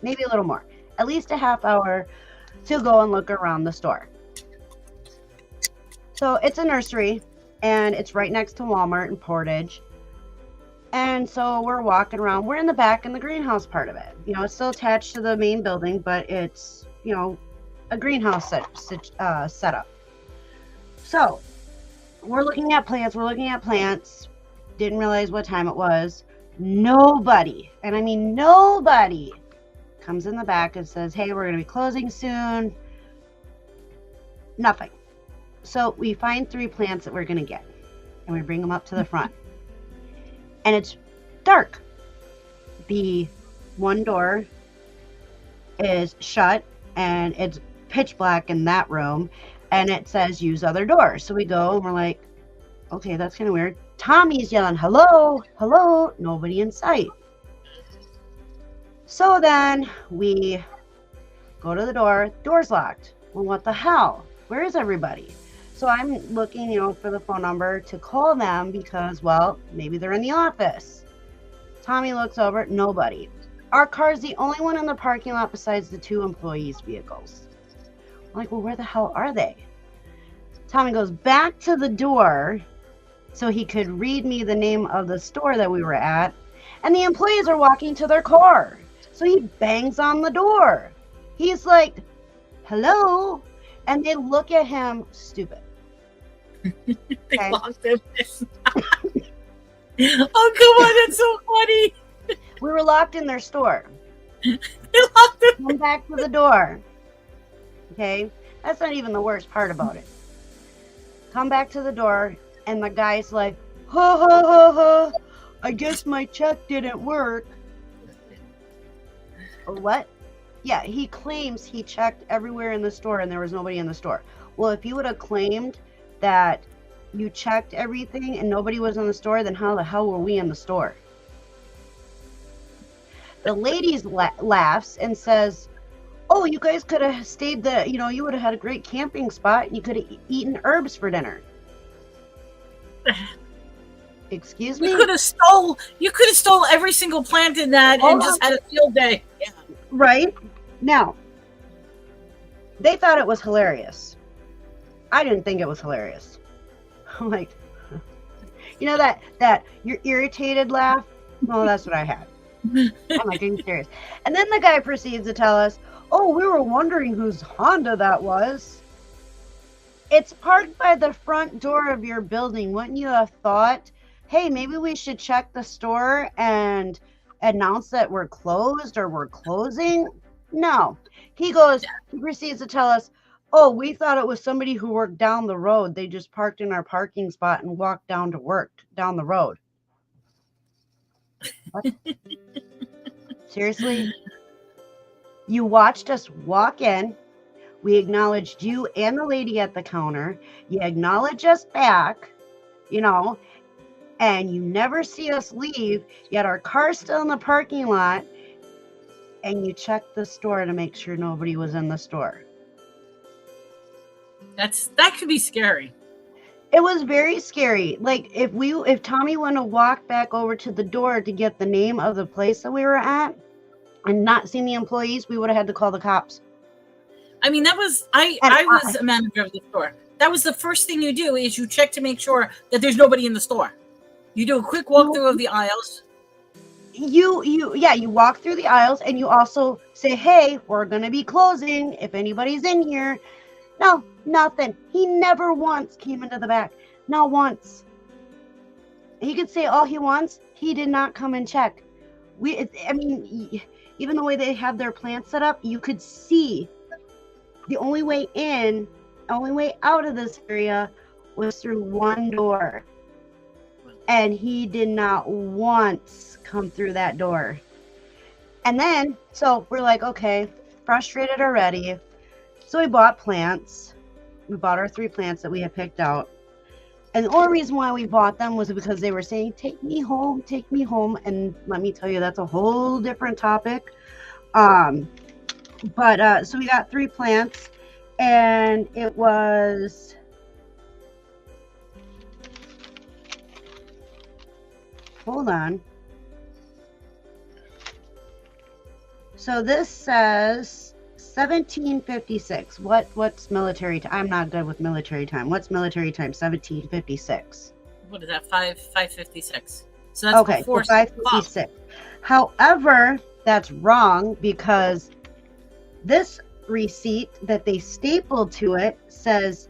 maybe a little more, at least a half hour to go and look around the store. So it's a nursery, and it's right next to Walmart in Portage. And so we're walking around. We're in the back in the greenhouse part of it. It's still attached to the main building, but it's, a greenhouse setup. So we're looking at plants. Didn't realize what time it was. Nobody, and I mean nobody, comes in the back and says, hey, we're going to be closing soon. Nothing. So we find 3 plants that we're going to get, and we bring them up to the front. And it's dark. The one door is shut, and it's pitch black in that room, and it says use other door. So we go, and we're like, okay, that's kind of weird. Tommy's yelling, hello, hello, nobody in sight. So then we go to the door, door's locked. Well, what the hell? Where is everybody? So I'm looking, for the phone number to call them because, well, maybe they're in the office. Tommy looks over, nobody. Our car's the only one in the parking lot besides the 2 employees' vehicles. I'm like, well, where the hell are they? Tommy goes back to the door so he could read me the name of the store that we were at, and the employees are walking to their car. So he bangs on the door. He's like, hello? And they look at him stupid. They locked him in. Oh, come on, that's so funny. We were locked in their store. They locked him. Come back to the door. Okay? That's not even the worst part about it. Come back to the door, and the guy's like, ha ha ha ha, I guess my check didn't work. Or what? Yeah, he claims he checked everywhere in the store and there was nobody in the store. Well, if you would have claimed that you checked everything and nobody was in the store, then how the hell were we in the store? The lady laughs and says, oh, you guys could have stayed you would have had a great camping spot and you could have eaten herbs for dinner. Excuse me? You could have stole every single plant in that and just had a field day. Yeah. Right? Now, they thought it was hilarious. I didn't think it was hilarious. I'm like, that you're irritated laugh? Well, that's what I had. I'm like, are you serious? And then the guy proceeds to tell us, oh, we were wondering whose Honda that was. It's parked by the front door of your building. Wouldn't you have thought, hey, maybe we should check the store and announce that we're closed or we're closing? No. He proceeds to tell us, oh, we thought it was somebody who worked down the road. They just parked in our parking spot and walked down to work down the road. What? Seriously? You watched us walk in. We acknowledged you and the lady at the counter. You acknowledge us back, and you never see us leave, yet our car's still in the parking lot, and you checked the store to make sure nobody was in the store. That could be scary. It was very scary. Like if Tommy wouldn't have walked back over to the door to get the name of the place that we were at and not seen the employees, we would have had to call the cops. I mean, that was I was a manager of the store. That was the first thing you do is you check to make sure that there's nobody in the store. You do a quick walkthrough of the aisles. You walk through the aisles and you also say, hey, we're gonna be closing if anybody's in here. No, nothing. He never once came into the back. Not once. He could say all he wants. He did not come and check. Even the way they have their plant set up, you could see the only way in, only way out of this area was through one door. And he did not once come through that door. And then, so we're like, okay, frustrated already. So we bought plants. We bought our 3 plants that we had picked out. And the only reason why we bought them was because they were saying, take me home, take me home. And let me tell you, that's a whole different topic. So we got 3 plants, and it was hold on. So this says 1756. What's military time? I'm not good with military time. What's military time? 1756. What is that? 556. So that's okay, before 556. However, that's wrong because this receipt that they stapled to it says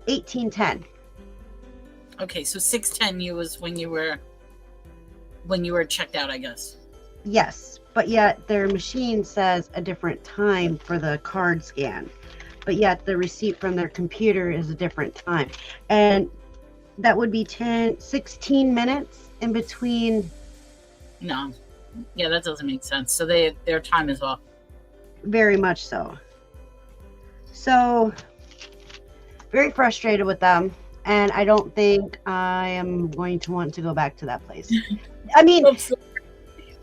1810. Okay, so 610 was when you were checked out, I guess. Yes, but yet their machine says a different time for the card scan. But yet the receipt from their computer is a different time. And that would be 16 minutes in between. No. Yeah, that doesn't make sense. So their time is off. Very much so. So, very frustrated with them. And I don't think I am going to want to go back to that place. I mean,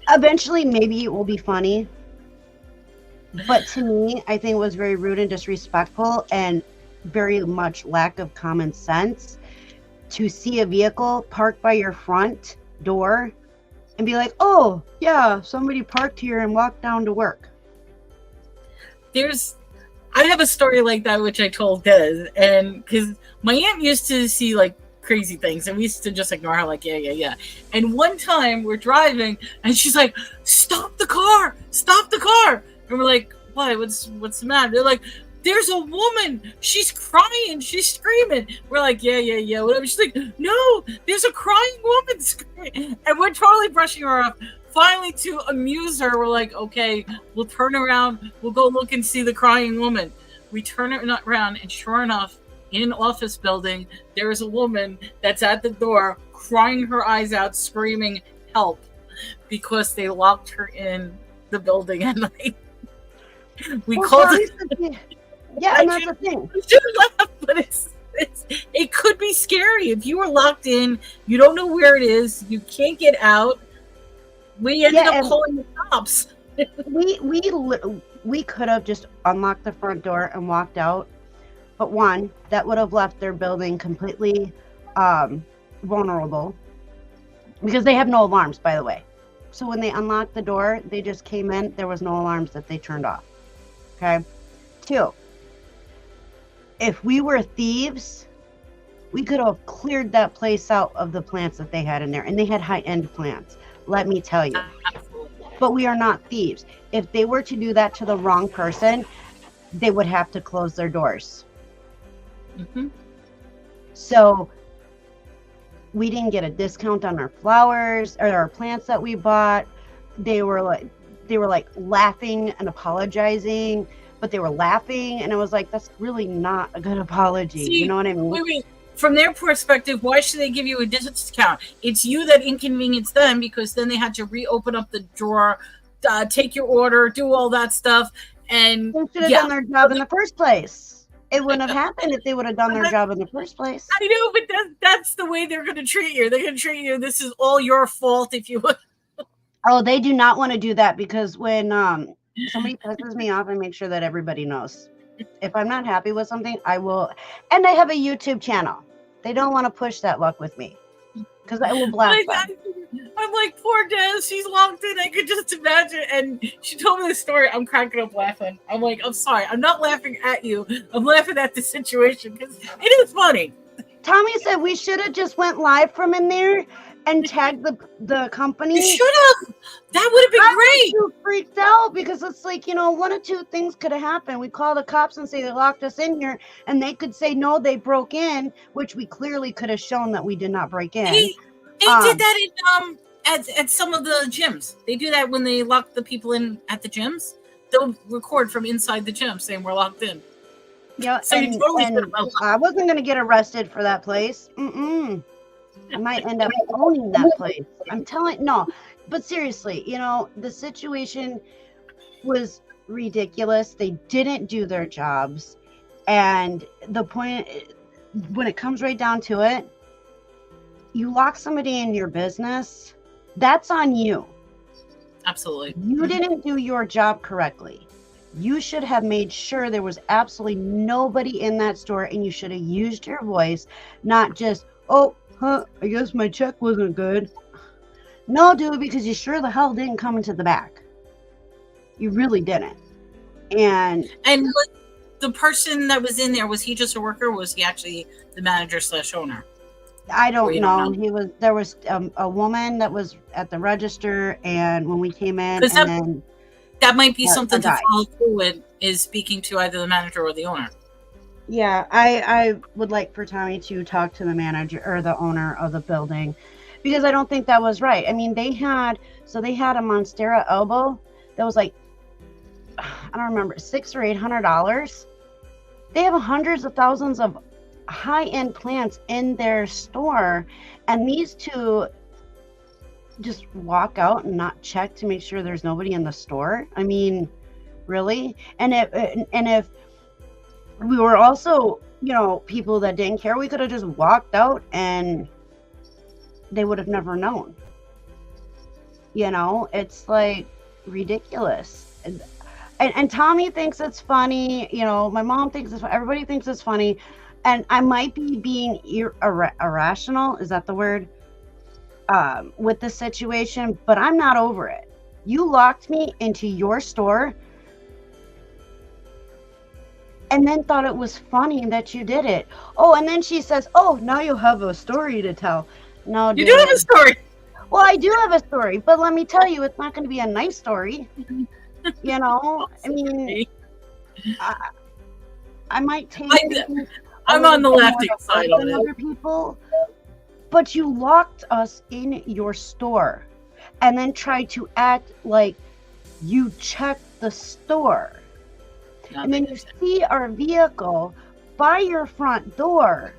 eventually maybe it will be funny. But to me, I think it was very rude and disrespectful and very much lack of common sense to see a vehicle parked by your front door and be like, oh, yeah, somebody parked here and walked down to work. I have a story like that, which I told Des, and because my aunt used to see like crazy things, and we used to just ignore her, like, yeah. And one time we're driving, and she's like, stop the car! And we're like, why? What's the matter? They're like, there's a woman! She's crying! She's screaming! We're like, yeah, whatever. She's like, no! There's a crying woman screaming! And we're totally brushing her off. Finally, to amuse her, we're like, okay, we'll turn around, we'll go look and see the crying woman. We turn around, and sure enough, in an office building, there is a woman that's at the door, crying her eyes out, screaming, help, because they locked her in the building at night. We called it. Yeah, and that's the thing. We should laugh, but it could be scary. If you were locked in, you don't know where it is, you can't get out. We ended up calling the cops. We could have just unlocked the front door and walked out. But one, that would have left their building completely vulnerable. Because they have no alarms, by the way. So when they unlocked the door, they just came in. There was no alarms that they turned off. Okay? 2, if we were thieves, we could have cleared that place out of the plants that they had in there. And they had high-end plants. Let me tell you. But we are not thieves. If they were to do that to the wrong person, they would have to close their doors. Mm-hmm. So we didn't get a discount on our flowers or our plants that we bought. They were like laughing and apologizing, but they were laughing, and I was like, that's really not a good apology. See, you know what I mean? Wait. From their perspective, why should they give you a discount? It's you that inconvenienced them, because then they had to reopen up the drawer, take your order, do all that stuff. And they should have done their job in the first place. It wouldn't have happened if they would have done their job in the first place. I know, but that's the way they're going to treat you. They're going to treat you, this is all your fault if you would. Oh, they do not want to do that, because when somebody pisses me off, I make sure that everybody knows. If I'm not happy with something, I will. And I have a YouTube channel. They don't want to push that luck with me because I will blast them. I'm like, poor Des, she's locked in. I could just imagine. And she told me the story. I'm cracking up laughing. I'm like, I'm sorry. I'm not laughing at you. I'm laughing at the situation because it is funny. Tommy said we should have just went live from in there and tagged the company. You should have. That would have been great. I was too freaked out because it's like, one of two things could have happened. We call the cops and say they locked us in here, and they could say no, they broke in, which we clearly could have shown that we did not break in. They did that in at some of the gyms. They do that when they lock the people in at the gyms. They'll record from inside the gym saying we're locked in. Yeah, so you totally I wasn't going to get arrested for that place. I might end up owning that place. I'm telling, no, but seriously, the situation was ridiculous. They didn't do their jobs. And the point, when it comes right down to it, you lock somebody in your business, that's on you. Absolutely. You didn't do your job correctly. You should have made sure there was absolutely nobody in that store, and you should have used your voice, not just, I guess my check wasn't good. No, dude, because you sure the hell didn't come into the back. You really didn't. And the person that was in there, was he just a worker, or was he actually the manager / owner? I don't know. There was a woman that was at the register, and when we came in, and then that might be something to follow through with, is speaking to either the manager or the owner. Yeah, I would like for Tommy to talk to the manager or the owner of the building, because I don't think that was right. I mean, they had a Monstera elbow that was like, I don't remember, $600 or $800. They have hundreds of thousands of high-end plants in their store, and these two just walk out and not check to make sure there's nobody in the store. I mean, really? And if we were also, people that didn't care, we could have just walked out and they would have never known. It's like ridiculous. And Tommy thinks it's funny. My mom thinks it's funny. Everybody thinks it's funny. And I might be being irrational. Is that the word? With this situation, but I'm not over it. You locked me into your store and then thought it was funny that you did it. Oh, and then she says, now you have a story to tell. No, you do have a story. Well, I do have a story, but let me tell you, it's not going to be a nice story. I mean, I might take I'm on the left side of it. Other people, but you locked us in your store and then tried to act like you checked the store. And then you see our vehicle by your front door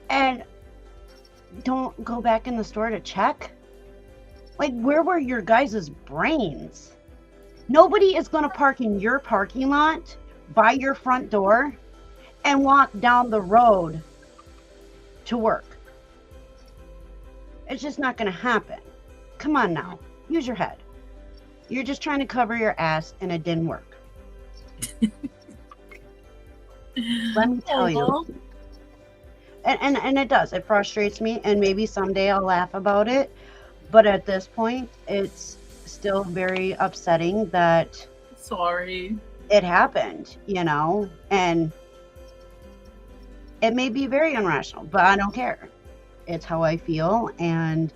and don't go back in the store to check. Like, where were your guys' brains? Nobody is going to park in your parking lot by your front door and walk down the road to work. It's just not going to happen. Come on now. Use your head. You're just trying to cover your ass and it didn't work. Let me tell you. And it does. It frustrates me, and maybe someday I'll laugh about it. But at this point, it's still very upsetting that it happened, and it may be very irrational, but I don't care. It's how I feel. And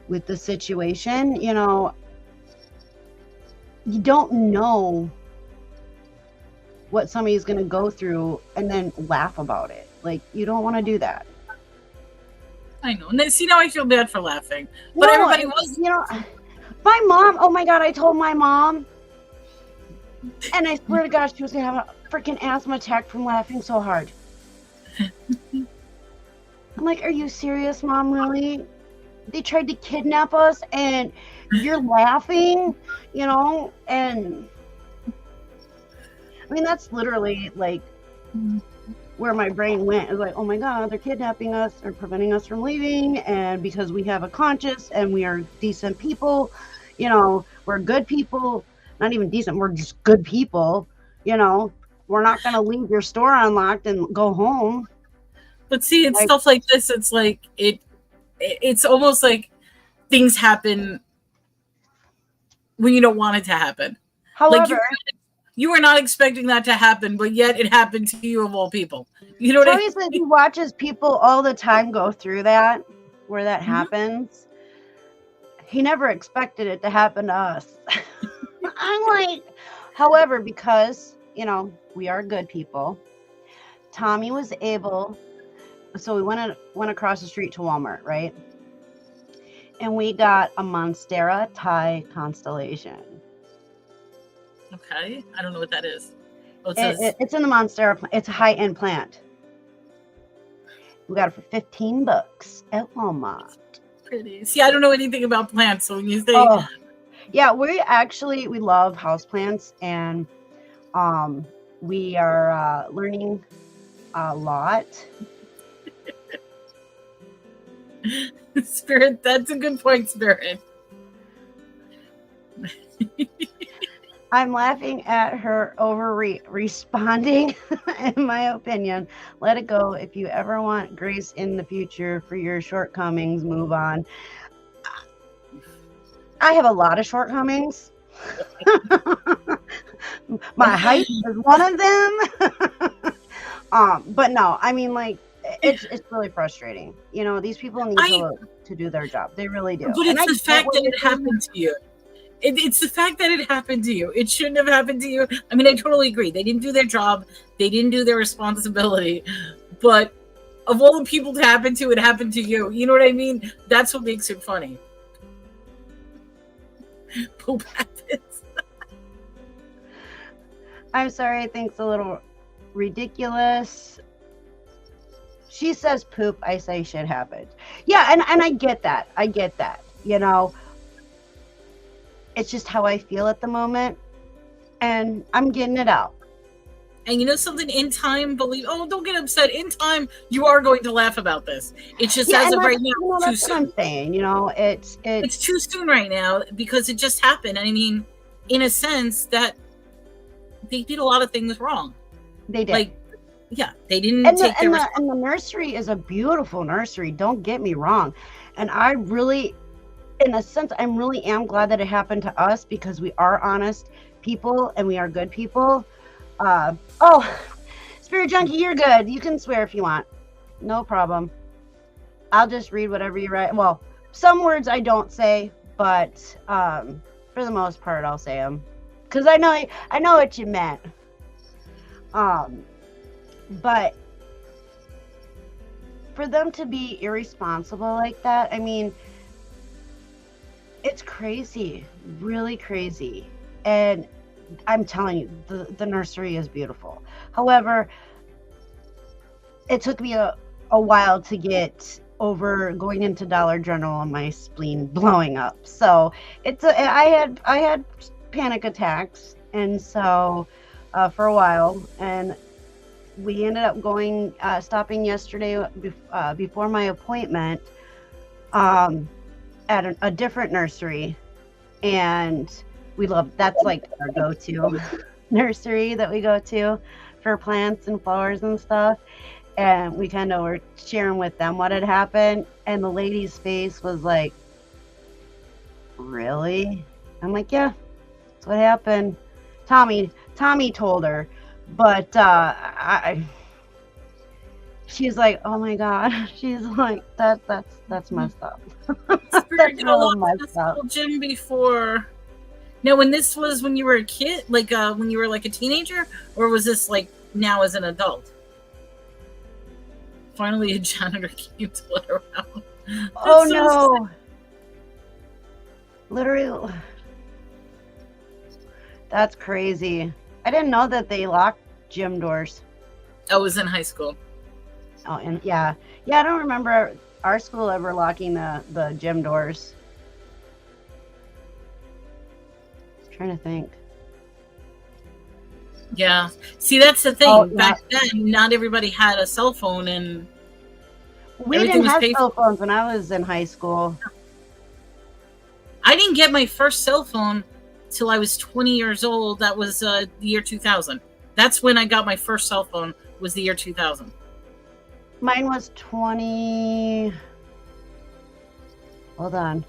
with the situation, you don't know what somebody's going to go through and then laugh about it. Like, you don't want to do that. I know. See, now I feel bad for laughing. But no, everybody was. My mom, oh my God, I told my mom. And I swear to God, she was going to have a freaking asthma attack from laughing so hard. I'm like, are you serious, Mom? Really? They tried to kidnap us and you're laughing, and I mean, that's literally like where my brain went. It was like, oh my God, they're kidnapping us or preventing us from leaving. And because we have a conscience and we are decent people, we're good people, not even decent, we're just good people, we're not going to leave your store unlocked and go home. But see, it's Like, stuff like this. It's like it's almost like things happen when you don't want it to happen. Like however, you were not expecting that to happen, but yet it happened to you of all people. You know what I Tony says he watches people all the time go through that, where that Mhm. happens. He never expected it to happen to us. I'm like, however, because, we are good people, Tommy was able, so we went across the street to Walmart, right? And we got a Monstera Thai constellation. Okay, I don't know what that is. Oh, It's in the Monstera plant. It's a high-end plant. We got it for $15 at Walmart. Pretty. See, I don't know anything about plants, so when you say, oh, yeah, we love houseplants, and we are learning a lot. Spirit, that's a good point, Spirit. I'm laughing at her over responding. In my opinion, let it go. If you ever want grace in the future for your shortcomings, move on. I have a lot of shortcomings. My height is one of them. But no, I mean, like, it's really frustrating. These people need to do their job. They really do. But it's the fact that it happened to you. It's the fact that it happened to you. It shouldn't have happened to you. I mean, I totally agree. They didn't do their job. They didn't do their responsibility. But of all the people to happen to, it happened to you. You know what I mean? That's what makes it funny. Poop happens. I'm sorry, I think it's a little ridiculous. She says poop, I say shit happens. Yeah, and I get that. It's just how I feel at the moment, and I'm getting it out. And you know something? In time, don't get upset. In time, you are going to laugh about this. It's just as of right now, too soon. I'm saying, it's too soon right now because it just happened. I mean, in a sense, that they did a lot of things wrong. They did. Like, yeah, they didn't take their and the nursery is a beautiful nursery. Don't get me wrong, and I really, in a sense, I really am glad that it happened to us because we are honest people and we are good people. Spirit Junkie, you're good. You can swear if you want. No problem. I'll just read whatever you write. Well, some words I don't say, but for the most part, I'll say them because I know what you meant. But for them to be irresponsible like that, I mean, it's crazy, really crazy. And I'm telling you, the nursery is beautiful. However, it took me a while to get over going into Dollar General and my spleen blowing up. So I had panic attacks, and so for a while, and we ended up stopping yesterday before my appointment at a different nursery, and that's like our go-to nursery that we go to for plants and flowers and stuff. And we kind of were sharing with them what had happened, and the lady's face was like, really? I'm like, yeah, that's what happened. Tommy told her, but she's like, oh my god. She's like, that's messed up. That's really messed up. Gym before. Now, when you were a kid, like when you were like a teenager, or was this like now as an adult? Finally, a janitor came to let her out. Oh no! Literally, that's crazy. I didn't know that they locked gym doors. I was in high school. Oh, and yeah, I don't remember our school ever locking the gym doors. I'm trying to think. Yeah. See, that's the thing. Back then, not everybody had a cell phone, and we didn't have cell phones when I was in high school. I didn't get my first cell phone till I was 20 years old. That was the year 2000. That's when I got my first cell phone. Was the year 2000. Mine was 20. Hold on.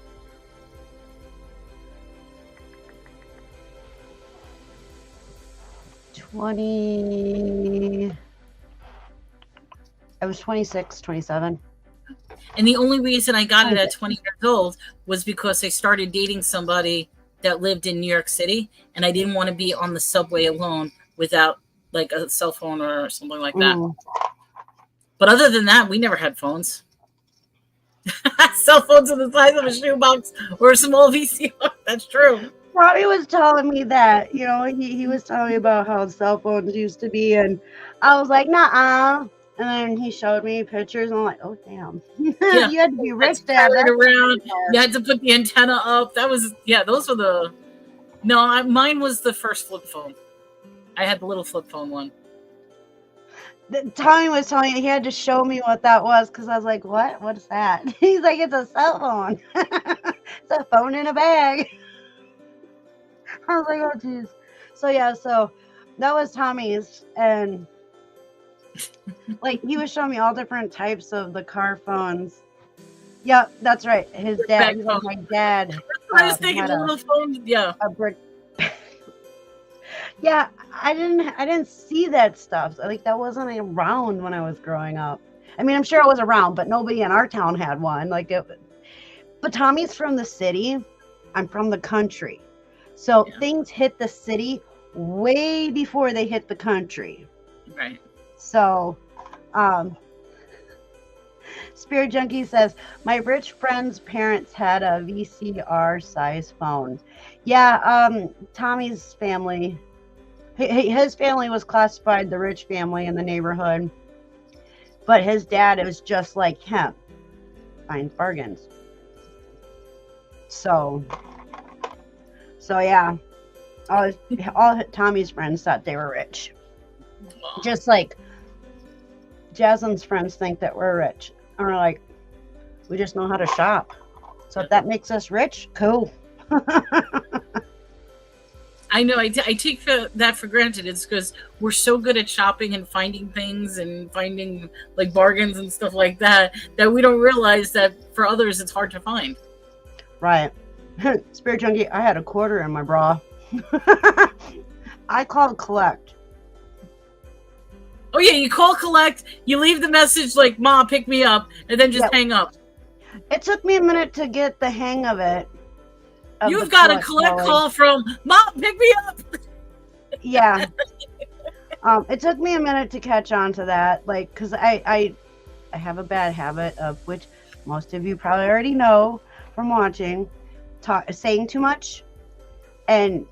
20. I was 26, 27. And the only reason I got it at 20 years old was because I started dating somebody that lived in New York City, and I didn't want to be on the subway alone without like a cell phone or something like that. But other than that, we never had phones. Cell phones are the size of a shoebox or a small VCR. That's true. Robbie was telling me that, he was telling me about how cell phones used to be, and I was like, nah. And then he showed me pictures, and I'm like, oh, damn. Yeah. You had to be rich to have that. Around. You had to put the antenna up. That was, those were the... No, mine was the first flip phone. I had the little flip phone one. Tommy was telling me, he had to show me what that was, because I was like, what? What is that? He's like, it's a cell phone. It's a phone in a bag. I was like, oh, geez. So that was Tommy's, and like he was showing me all different types of the car phones. Yep, that's right. His dad, my dad. I was thinking a little phone, a brick. Yeah, I didn't see that stuff. Like that wasn't around when I was growing up. I mean, I'm sure it was around, but nobody in our town had one. But Tommy's from the city. I'm from the country. So things hit the city way before they hit the country. Right. So, Spirit Junkie says, my rich friend's parents had a VCR size phone. Yeah, Tommy's family, his family was classified the rich family in the neighborhood. But his dad, it was just like him. Finds bargains. So yeah, all Tommy's friends thought they were rich. Just like Jasmine's friends think that we're rich. And we're like, we just know how to shop. So if that makes us rich, cool. I know. I take that for granted. It's because we're so good at shopping and finding things and finding like bargains and stuff like that we don't realize that for others it's hard to find. Right. Spirit Junkie, I had a quarter in my bra. I called collect. Oh yeah, you call collect, you leave the message like, "Ma, pick me up," and then just hang up. It took me a minute to get the hang of it. You've got a collect call from, "Mom, pick me up." Yeah. It took me a minute to catch on to that, like, because I have a bad habit of, which most of you probably already know from watching, saying too much, and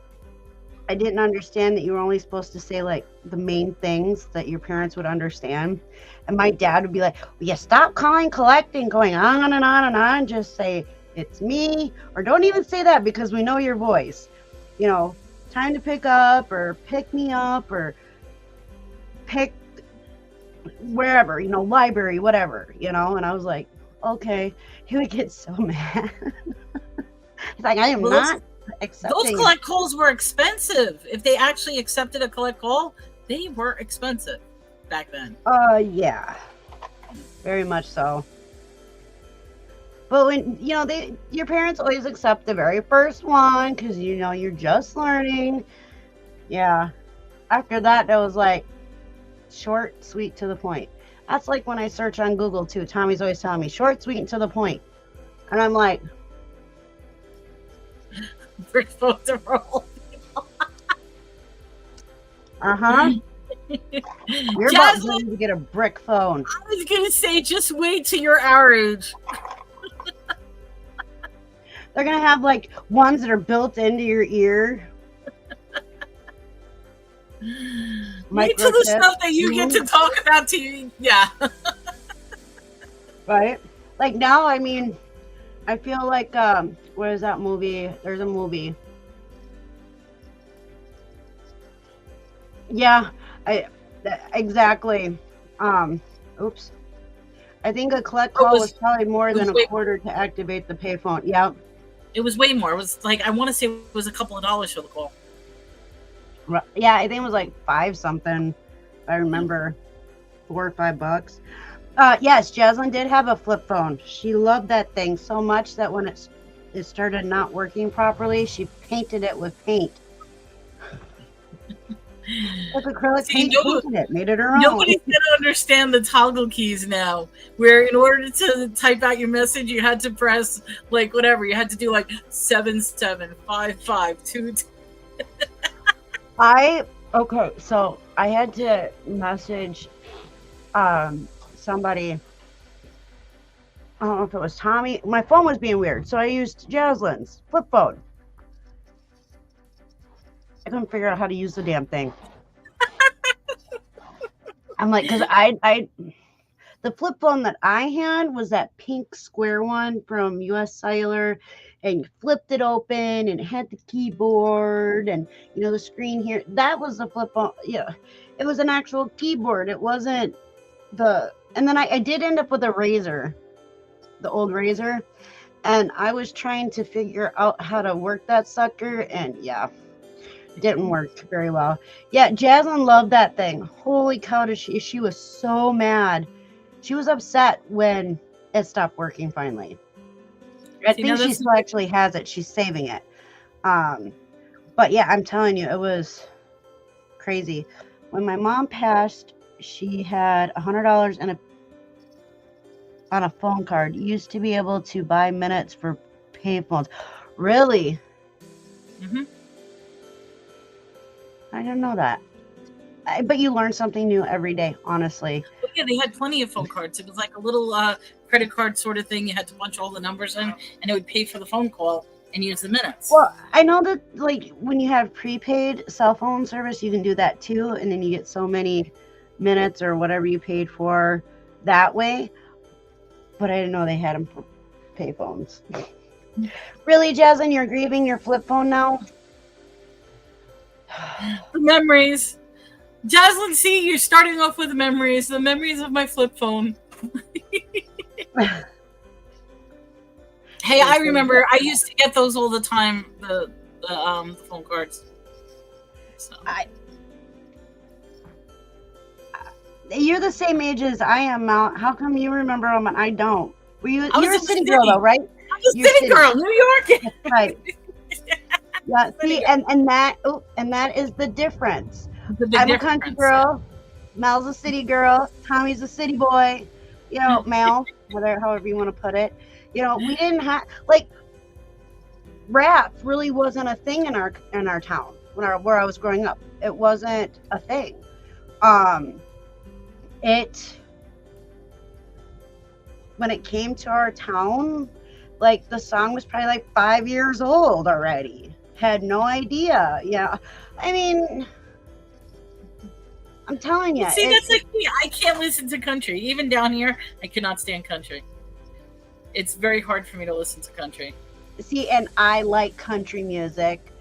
I didn't understand that you were only supposed to say like the main things that your parents would understand. And my dad would be like, "Will you stop calling collecting, going on and on and on? Just say it's me, or don't even say that because we know your voice. Time to pick up, or pick me up, or pick wherever, library, whatever, And I was like, okay. He would get so mad. He's like, I am not accepting. Those collect calls were expensive. If they actually accepted a collect call, they were expensive back then. Yeah, very much so. But when your parents always accept the very first one because you're just learning. Yeah. After that, it was like short, sweet, to the point. That's like when I search on Google too. Tommy's always telling me short, sweet, and to the point, and I'm like, brick phones are for old people. You're about to get a brick phone. I was gonna say, just wait till you're our age. They're gonna have like ones that are built into your ear. Wait till the stuff that you get to talk about to you. Yeah. Right? Like now, I mean, I feel like what is that movie? There's a movie. Yeah, exactly. Oops. I think a collect call was probably more than a quarter to activate the payphone. Yep. It was way more. It was like, I want to say it was a couple of dollars for the call. Yeah, I think it was like 5 something. If I remember, $4 or $5. Yes, Jaslyn did have a flip phone. She loved that thing so much that when it started not working properly, she painted it with paint. Like acrylic See, paint, painted it, made it her own. nobody's gonna understand the toggle keys now. Where in order to type out your message, you had to press like whatever. You had to do like 775522. Okay, so I had to message somebody. I don't know if it was Tommy. My phone was being weird, so I used Jaslyn's flip phone. I couldn't figure out how to use the damn thing. I'm like, because the flip phone that I had was that pink square one from US Cellular, and you flipped it open and it had the keyboard and the screen here. That was the flip phone. Yeah, it was an actual keyboard. It wasn't and then I did end up with a Razor, the old Razor, and I was trying to figure out how to work that sucker, and yeah, it didn't work very well. Yeah, Jaslyn loved that thing. Holy cow, she was so mad. She was upset when it stopped working finally. I think she still actually has it. She's saving it. But yeah, I'm telling you, it was crazy. When my mom passed, she had $100 on a phone card. You used to be able to buy minutes for payphones. Really? Mm-hmm. I didn't know that. But you learn something new every day, honestly. But yeah, they had plenty of phone cards. It was like a little credit card sort of thing. You had to punch all the numbers in, and it would pay for the phone call and use the minutes. Well, I know that like when you have prepaid cell phone service, you can do that too, and then you get so many minutes or whatever you paid for that way. But I didn't know they had them for pay phones. Really, Jaslyn, you're grieving your flip phone now? The memories. Jaslyn, see, you're starting off with the memories of my flip phone. Hey, I remember I used to get those all the time, the phone cards. So. You're the same age as I am, Mal. How come you remember them and I don't? You're a city girl, though, right? I'm a city girl, New York. Right. Yeah. See, and that is the difference. I'm a country girl. Mel's a city girl. Tommy's a city boy. Mel, however you want to put it. We didn't have rap really wasn't a thing in our town where I was growing up. It wasn't a thing. When it came to our town, the song was probably 5 years old already. Had no idea. Yeah, I mean, I'm telling you. See, that's like me. I can't listen to country. Even down here, I cannot stand country. It's very hard for me to listen to country. See, and I like country music,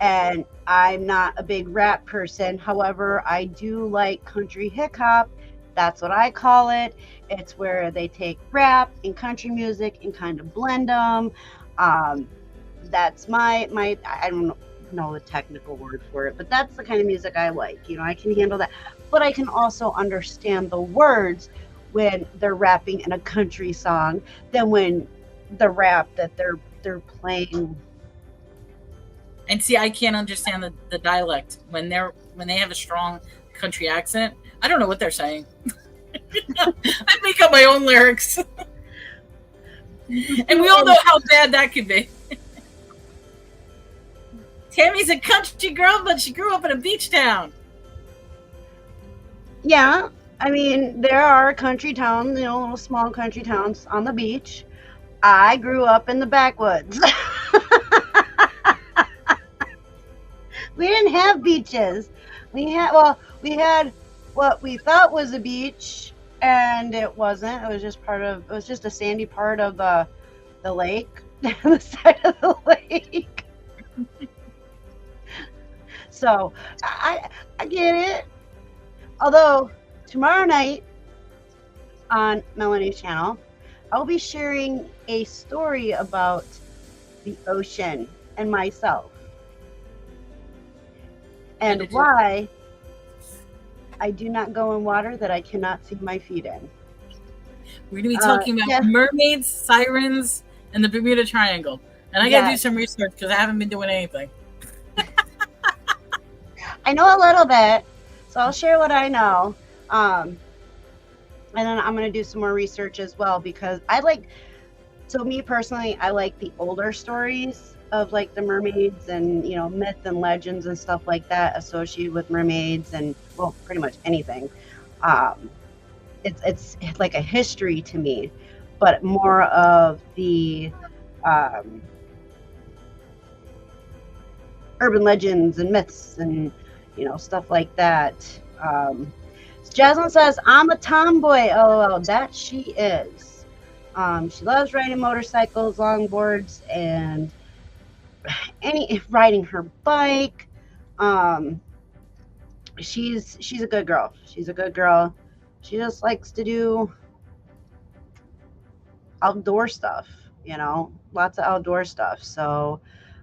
and I'm not a big rap person. However, I do like country hip hop. That's what I call it. It's where they take rap and country music and kind of blend them. That's my I don't know the technical word for it, but that's the kind of music I like. I can handle that, but I can also understand the words when they're rapping in a country song than when the rap that they're playing. And see, I can't understand the dialect when they have a strong country accent. I don't know what they're saying. I make up my own lyrics. And we all know how bad that could be. Tammy's a country girl, but she grew up in a beach town. Yeah, I mean, there are country towns, little small country towns on the beach. I grew up in the backwoods. We didn't have beaches. We had what we thought was a beach, and it wasn't. It was just a sandy part of the lake, the side of the lake. So I get it. Although tomorrow night on Melanie's channel, I'll be sharing a story about the ocean, and myself. How And did you? why I do not go in water that I cannot see my feet in. We're gonna be talking about Yeah, mermaids, sirens, and the Bermuda Triangle. And I gotta do yes. some research because I haven't been doing anything. I know a little bit, so I'll share what I know. Um, and then I'm going to do some more research as well because I like, so me personally, I like the older stories of like the mermaids and, you know, myth and legends and stuff like that associated with mermaids and, well, pretty much anything. Um, it's like a history to me, but more of the um, urban legends and myths and, you know, stuff like that. Jasmine says, I'm a tomboy. Oh, that she is. She loves riding motorcycles, longboards, and riding her bike. Um, she's a good girl. She's a good girl. She just likes to do outdoor stuff, you know, lots of outdoor stuff. So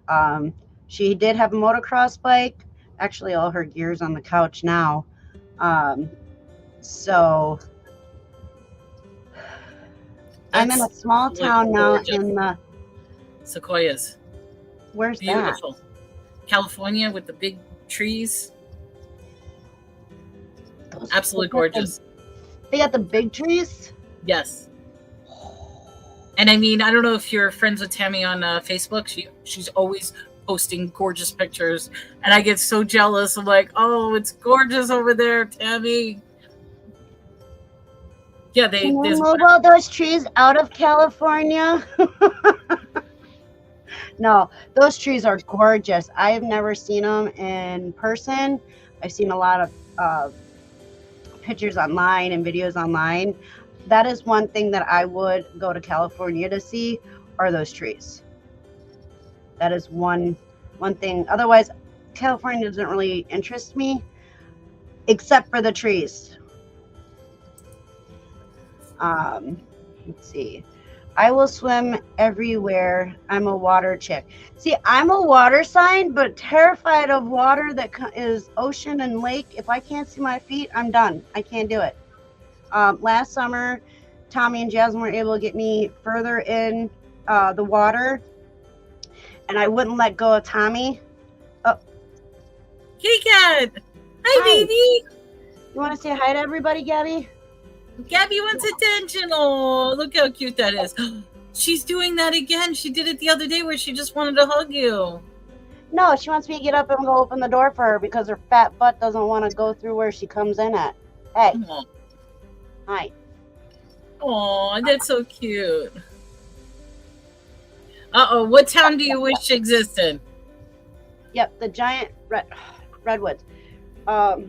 um, she did have a motocross bike. Actually, all her gear's on the couch now. Um, so I'm in a That's small like town now gorgeous. in the, Sequoias, where's that? beautiful. California with the big trees, They absolutely got gorgeous. they got the big trees. Yes. And I mean, I don't know if you're friends with Tammy on Facebook. She's always posting gorgeous pictures, and I get so jealous. I'm like, oh, it's gorgeous over there, Tammy. Yeah, Can you there's move all those trees out of California? No, those trees are gorgeous. I have never seen them in person. I've seen a lot of pictures online and videos online. That is one thing that I would go to California to see are those trees. That is one thing. Otherwise, California doesn't really interest me except for the trees. Let's see. I will swim everywhere. I'm a water chick. See, I'm a water sign, but terrified of water that is ocean and lake. If I can't see my feet, I'm done. I can't do it. Last summer, Tommy and Jasmine were able to get me further in the water, and I wouldn't let go of Tommy. Oh, Kitty cat. Hi, hi. baby. You want to say hi to everybody, Gabby? Gabby wants attention. Oh, look how cute that is. She's doing that again. She did it the other day where she just wanted to hug you. No, she wants me to get up and go open the door for her because her fat butt doesn't want to go through where she comes in at. Hey. Aww. Hi. Oh, that's so cute. Uh-oh, what town do you wish existed? Yep, the giant redwoods. Stop.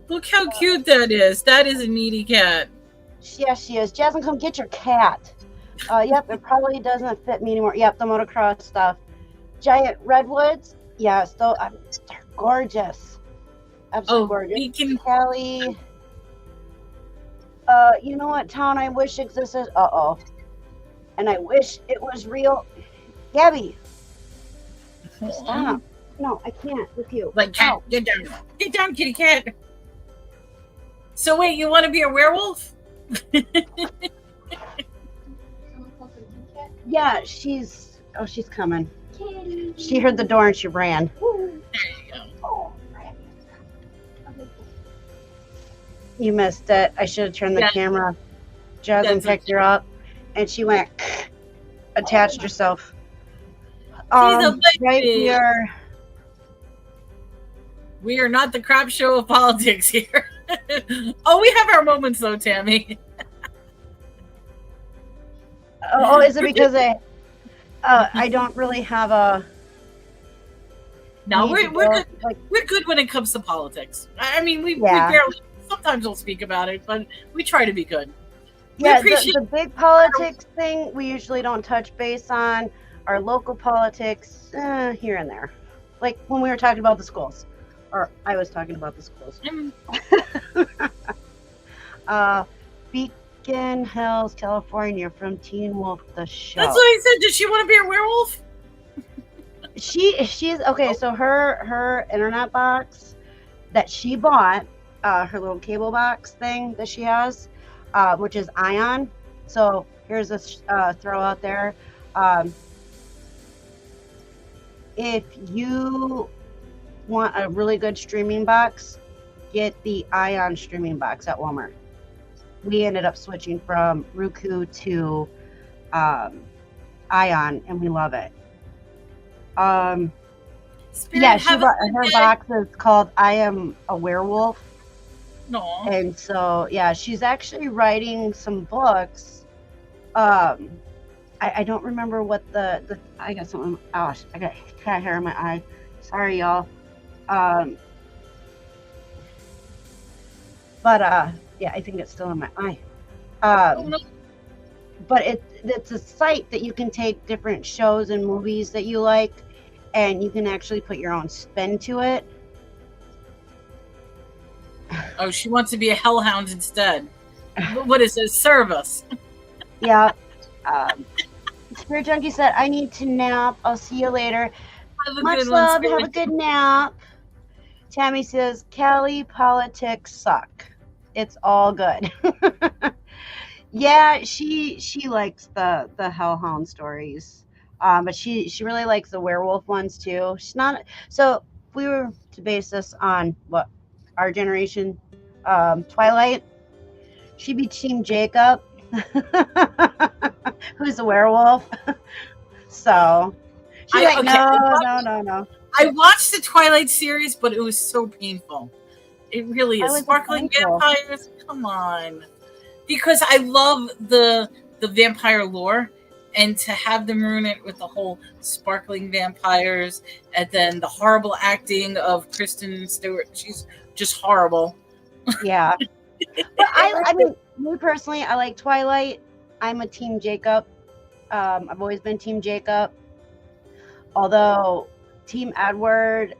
Look how cute that is. That is a needy cat. Yes, she is. Jasmine, come get your cat. Yep, it probably doesn't fit me anymore. Yep, the motocross stuff. Giant redwoods. Yeah, still, they're gorgeous. Absolutely gorgeous. We can... Callie. You know what town I wish existed? Uh-oh. And I wish it was real. Gabby. Stop. No, I can't with you. Like, cat, get down. Get down, kitty cat. So wait, you want to be a werewolf? Yeah, she's coming. She heard the door and she ran. There you go. You missed it. I should have turned the camera. Jasmine picked her up and she went, attached herself. Right here. We are not the crap show of politics here. Oh, we have our moments though, Tammy. Oh, is it because I don't really have a... No, we're good. Like, we're good when it comes to politics. I mean, we barely... Sometimes we'll speak about it, but we try to be good. Yeah, the big politics thing, we usually don't touch base on. Our local politics, here and there. Like when we were talking about the schools. Or I was talking about the schools. Beacon Hills, California, from Teen Wolf the That's what show. I said. Does she want to be a werewolf? She's okay. So her internet box that she bought, her little cable box thing that she has, which is Ion. So here's a throw out there. Um, if you want a really good streaming box, get the Ion streaming box at Walmart. We ended up switching from Roku to Ion, and we love it. Spirit, Yeah, she have a bought good her day. box is called "I Am a Werewolf," No. and so yeah, she's actually writing some books. Um, I don't remember what the I got something. Oh, I got cat hair in my eye. Sorry, y'all. Um, but yeah, I think it's still in my eye. Oh, Um, no. but it's a site that you can take different shows and movies that you like, and you can actually put your own spin to it. Oh, she wants to be a hellhound instead. What is it? Service. Yeah. Um, Spirit Junkie said, "I need to nap. I'll see you later. Have a Much good one, love. Have a Spirit. good nap." Tammy says, "Cali politics suck. It's all good." Yeah, she likes the Hellhound stories, but she really likes the werewolf ones too. She's not so. If we were to base this on what our generation, Twilight, she'd be Team Jacob, who's a werewolf. So she's like, Okay. no. I watched the Twilight series, but it was so painful. It really I is. was Sparkling painful. vampires, come on. Because I love the vampire lore, and to have them ruin it with the whole sparkling vampires, and then the horrible acting of Kristen Stewart. She's just horrible. Yeah, but I mean, me personally, I like Twilight. I'm a Team Jacob. I've always been Team Jacob. Although Team Edward,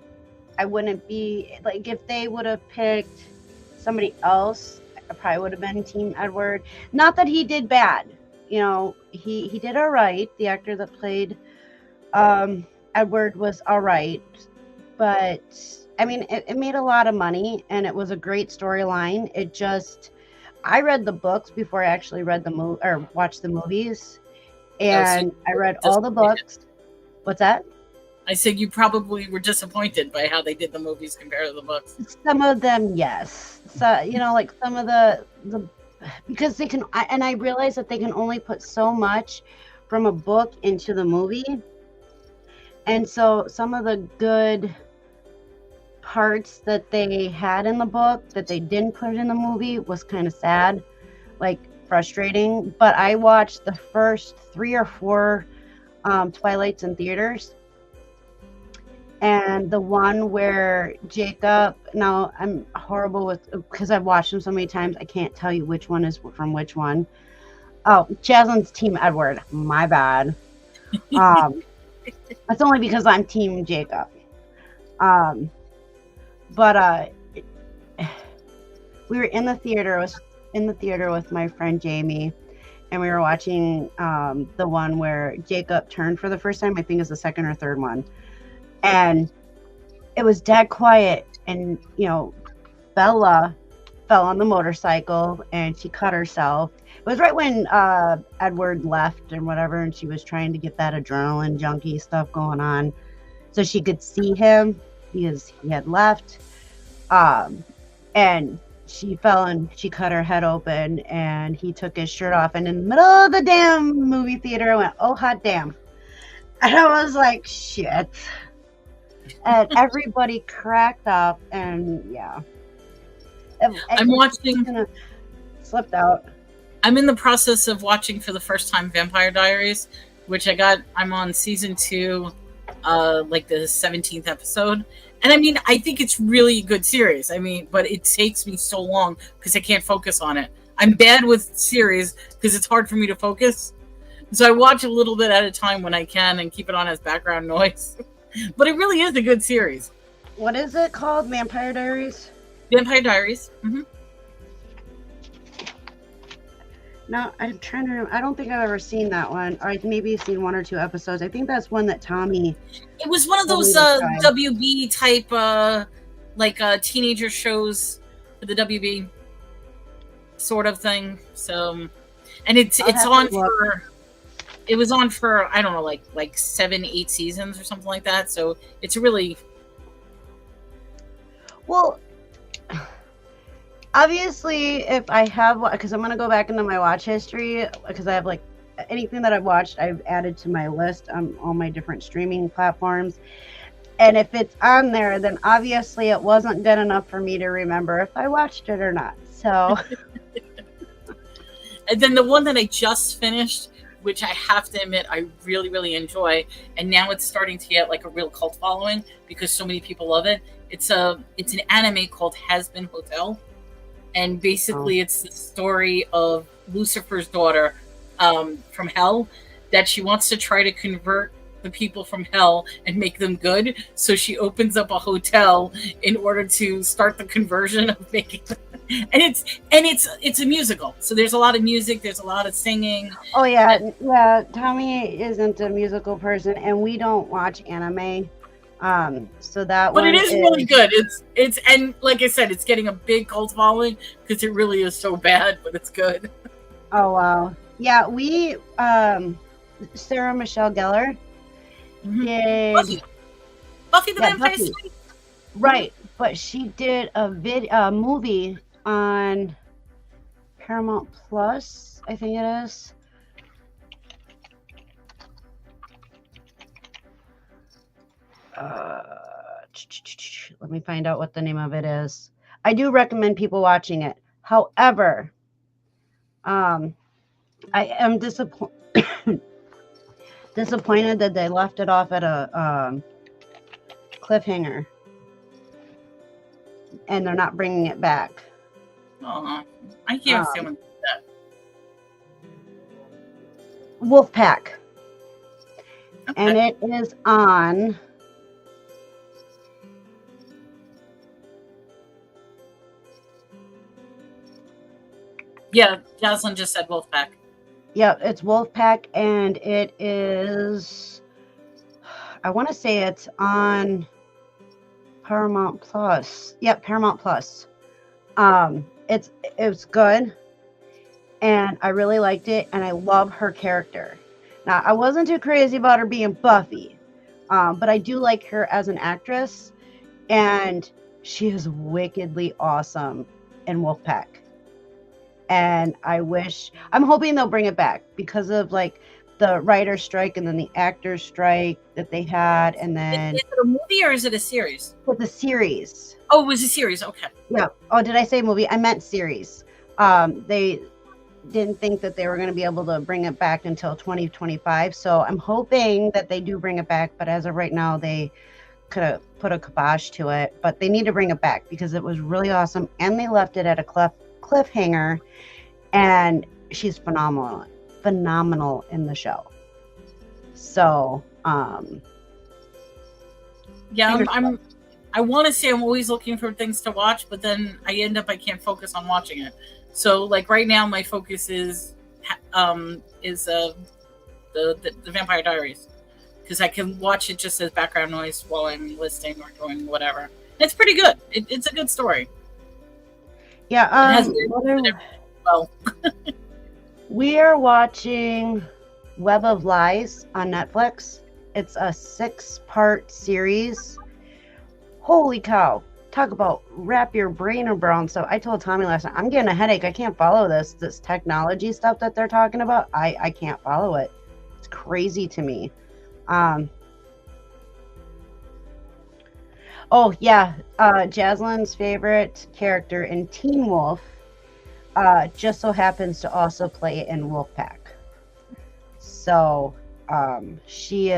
I wouldn't be like if they would have picked somebody else. I probably would have been Team Edward. Not that he did bad. You know, he did all right. The actor that played Edward was all right, but I mean, it made a lot of money and it was a great storyline. It just, I read the books before I actually read the movie or watched the movies, Oh, so and I read all the disappointed. books. What's that? I said you probably were disappointed by how they did the movies compared to the books. Some of them, yes. So you know, like some of the because they can, and I realize that they can only put so much from a book into the movie, and so some of the good parts that they had in the book that they didn't put in the movie was kind of sad, like frustrating. But I watched the first 3 or 4 Twilights in theaters, and the one where Jacob, now I'm horrible with because I've watched them so many times, I can't tell you which one is from which one. Oh, Jasmine's Team Edward. My bad. That's only because I'm Team Jacob. Um, but we were in the theater. I was in the theater with my friend Jamie, and we were watching the one where Jacob turned for the first time. I think it's the second or third one, and it was dead quiet. And you know, Bella fell on the motorcycle and she cut herself. It was right when Edward left and whatever, and she was trying to get that adrenaline junkie stuff going on, so she could see him because he had left. And she fell and she cut her head open, and he took his shirt off. And in the middle of the damn movie theater, I went, "Oh hot damn!" And I was like, "Shit!" And everybody cracked up, and yeah, I'm watching. kind of slipped out. I'm in the process of watching for the first time Vampire Diaries, which I'm on season 2, like the 17th episode. And I mean, I think it's really a good series. I mean, but it takes me so long because I can't focus on it. I'm bad with series because it's hard for me to focus. So I watch a little bit at a time when I can and keep it on as background noise. But it really is a good series. What is it called? Vampire Diaries? Vampire Diaries. No, I'm trying to remember. I don't think I've ever seen that one. Or maybe seen one or two episodes. I think that's one that Tommy It was one of told those me to try. WB type like teenager shows for the WB sort of thing. So, and I'll it's have to on look. for it was on for I don't know like 7 8 seasons or something like that. So it's really Well, obviously, if I have, because I'm going to go back into my watch history, because I have like anything that I've watched, I've added to my list on all my different streaming platforms. And if it's on there, then obviously it wasn't good enough for me to remember if I watched it or not. So, and then the one that I just finished, which I have to admit I really really enjoy, and now it's starting to get like a real cult following because so many people love it. It's an anime called Has Been Hotel, and oh, basically it's the story of Lucifer's daughter from hell that she wants to try to convert the people from hell and make them good. So she opens up a hotel in order to start the conversion of making them. And it's a musical. So there's a lot of music, there's a lot of singing. oh yeah, yeah. Tommy isn't a musical person, and we don't watch anime. So that But it one is really is, good. It's and like I said, it's getting a big cult following because it really is so bad, but it's good. oh wow, yeah. Sarah Michelle Gellar Mm-hmm. did, Buffy the yeah, Vampire Buffy, Slayer. right? But she did a movie on Paramount Plus, I think it is. Uh, Let me find out what the name of it is. I do recommend people watching it. However, um, I am disappointed that they left it off at a cliffhanger and they're not bringing it back. Oh, I hear Um, someone that. Wolfpack, and Okay. it is on. Yeah, Jocelyn just said Wolfpack. Yep, it's Wolfpack, and it is. I want to say it's on Paramount Plus. Yep, Paramount Plus. It's good, and I really liked it, and I love her character. Now, I wasn't too crazy about her being Buffy, but I do like her as an actress, and she is wickedly awesome in Wolfpack. And I'm hoping they'll bring it back because of like the writer strike and then the actor strike that they had, and then Is it a movie or is it a series? with the series. Oh, it was a series. Okay. Yeah. Oh, did I say movie? I meant series. They didn't think that they were going to be able to bring it back until 2025. So I'm hoping that they do bring it back. But as of right now, they could have put a kibosh to it. But they need to bring it back because it was really awesome. And they left it at a cliffhanger. And she's phenomenal in the show. So, Yeah, fingers crossed. I want to say I'm always looking for things to watch, but then I can't focus on watching it. So like right now, my focus is the Vampire Diaries because I can watch it just as background noise while I'm listening or doing whatever. It's pretty good. It's a good story. Yeah. It has good well. We are watching Web of Lies on Netflix. It's a 6-part series. Holy cow. Talk about wrap your brain around. So I told Tommy last night, I'm getting a headache. I can't follow this technology stuff that they're talking about. I can't follow it. It's crazy to me. Oh yeah, Jaslyn's favorite character in Teen Wolf just so happens to also play in Wolfpack. So she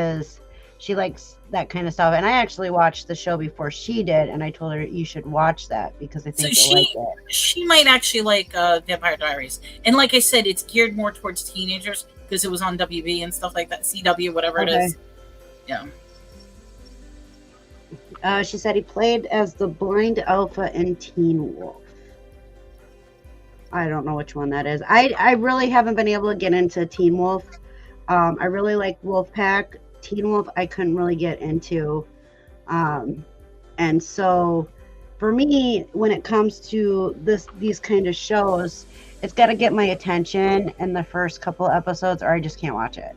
likes that kind of stuff. And I actually watched the show before she did, and I told her you should watch that because I So think you'll like it. she might actually like Vampire Diaries, and like I said, it's geared more towards teenagers because it was on WB and stuff like that, CW, whatever it Okay. is. Yeah. She said he played as the blind alpha in Teen Wolf. I don't know which one that is. I really haven't been able to get into Teen Wolf. I really like Wolfpack. Teen Wolf, I couldn't really get into. Um, and so for me, when it comes to these kind of shows, it's got to get my attention in the first couple episodes, or I just can't watch it.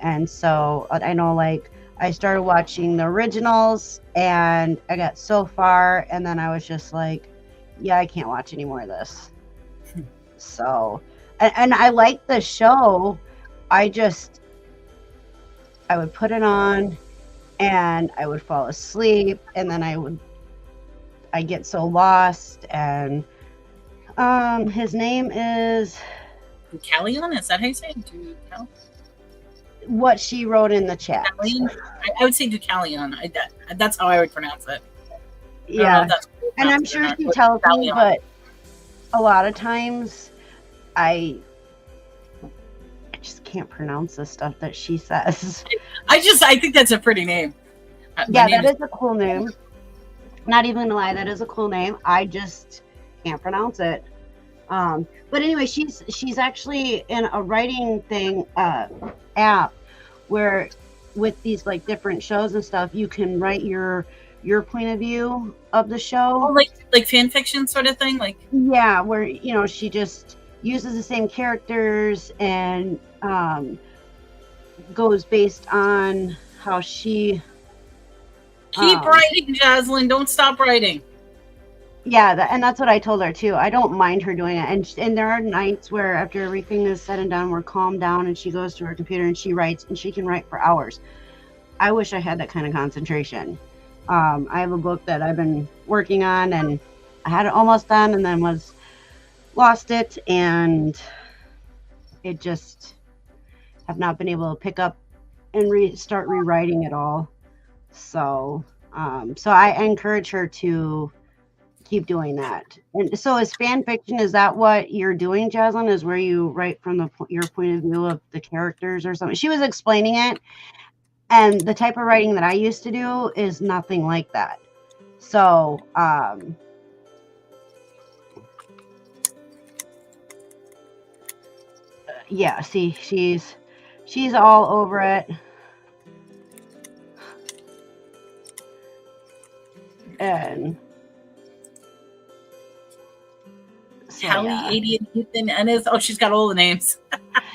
And so I know, like, I started watching the originals, and I got so far, and then I was just like, yeah, I can't watch any more of this. So, and I like the show. I would put it on, and I would fall asleep, and then I get so lost. And his name is Deucalion? Is that how you say it? what she wrote in the chat. I would say Deucalion. That's how I would pronounce it. Yeah, and I'm sure she tells me, but a lot of times I just can't pronounce the stuff that she says. I think that's a pretty name. Yeah, that is a cool name. Not even gonna lie, that is a cool name. I just can't pronounce it. But anyway, she's actually in a writing thing app where with these like different shows and stuff, you can write your point of view of the show. Oh, like fan fiction sort of thing, like yeah, where she just uses the same characters and goes based on how she keep writing, Jaslyn. Don't stop writing. Yeah, and that's what I told her too. I don't mind her doing it, and there are nights where after everything is said and done, we're calmed down, and she goes to her computer and she writes, and she can write for hours. I wish I had that kind of concentration. I have a book that I've been working on, and I had it almost done, and then lost it, and it just have not been able to pick up and start rewriting it all. So I encourage her to keep doing that. And so is fan fiction, is that what you're doing, Jaslyn? Is where you write from your point of view of the characters or something? She was explaining it, and the type of writing that I used to do is nothing like that. So yeah, see, she's all over it. And so, Hallie, yeah. 80, and Ethan, Ennis. Oh, she's got all the names.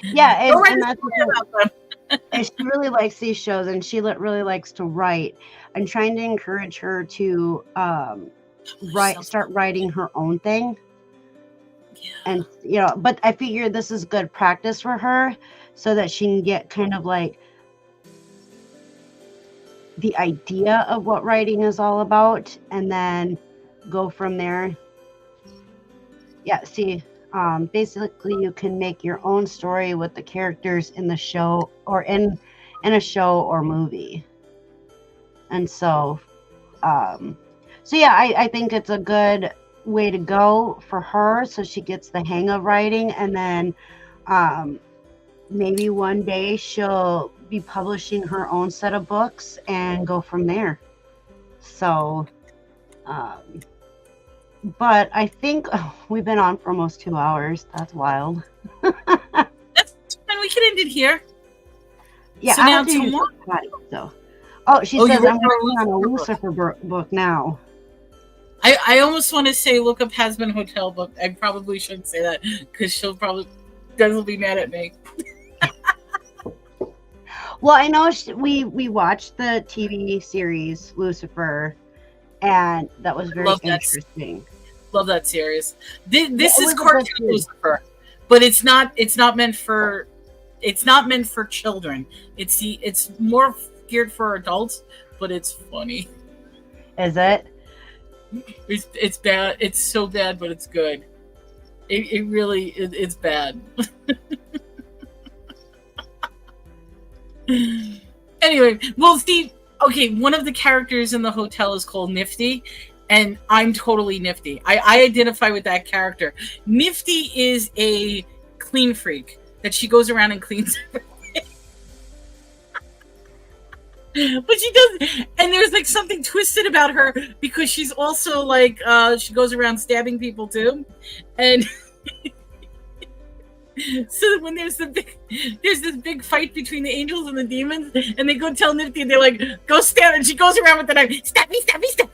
Yeah, and that's and she really likes these shows, and she really likes to write. I'm trying to encourage her to start writing her own thing. Yeah. And but I figure this is good practice for her, so that she can get kind of like the idea of what writing is all about, and then go from there. Yeah, see, basically you can make your own story with the characters in the show or in a show or movie. And so yeah, I think it's a good way to go for her, so she gets the hang of writing, and then maybe one day she'll be publishing her own set of books and go from there. So but I think we've been on for almost 2 hours. That's wild. That's fine. We can end it here. Yeah, so now tomorrow. Oh, she says I'm working on a Lucifer book now. I almost want to say look up Has Been Hotel book. I probably shouldn't say that because she'll be mad at me. Well, I know we watched the TV series Lucifer, and that was very interesting. Love that series. This is cartoon Lucifer, but it's not meant for children. It's more geared for adults, but it's funny. Is it? It's bad. It's so bad, but it's good. It really it's bad. Anyway, well, see, okay, one of the characters in the hotel is called Nifty, and I'm totally Nifty. I identify with that character. Nifty is a clean freak that she goes around and cleans everything. But she does, and there's like something twisted about her because she's also like she goes around stabbing people too, and So when there's this big fight between the angels and the demons, and they go tell Nifty, and they're like, "Go stab," and she goes around with the knife, "Stab me, stab me, stab."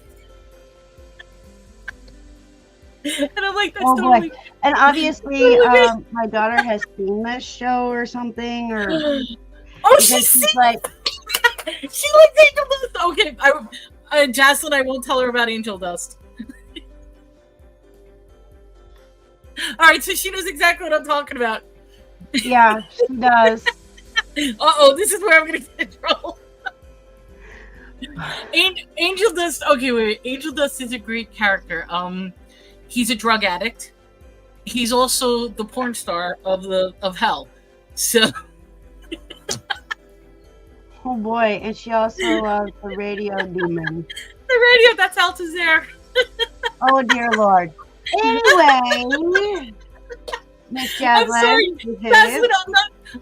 And I'm like, that's Oh boy. totally. And obviously, my daughter has seen this show or something, or Oh, because she's like, she likes Angel Dust. Okay, Jocelyn, I won't tell her about Angel Dust. All right, so she knows exactly what I'm talking about. yeah, she does. Uh-oh, this is where I'm gonna get in trouble. Angel Dust. Okay, wait. Angel Dust is a great character. He's a drug addict. He's also the porn star of Hell. So. Oh boy, and she also loves the radio demon. The radio, that's Altazair. Oh dear Lord. Anyway, Miss Jaslyn. I'm sorry, Jaslyn,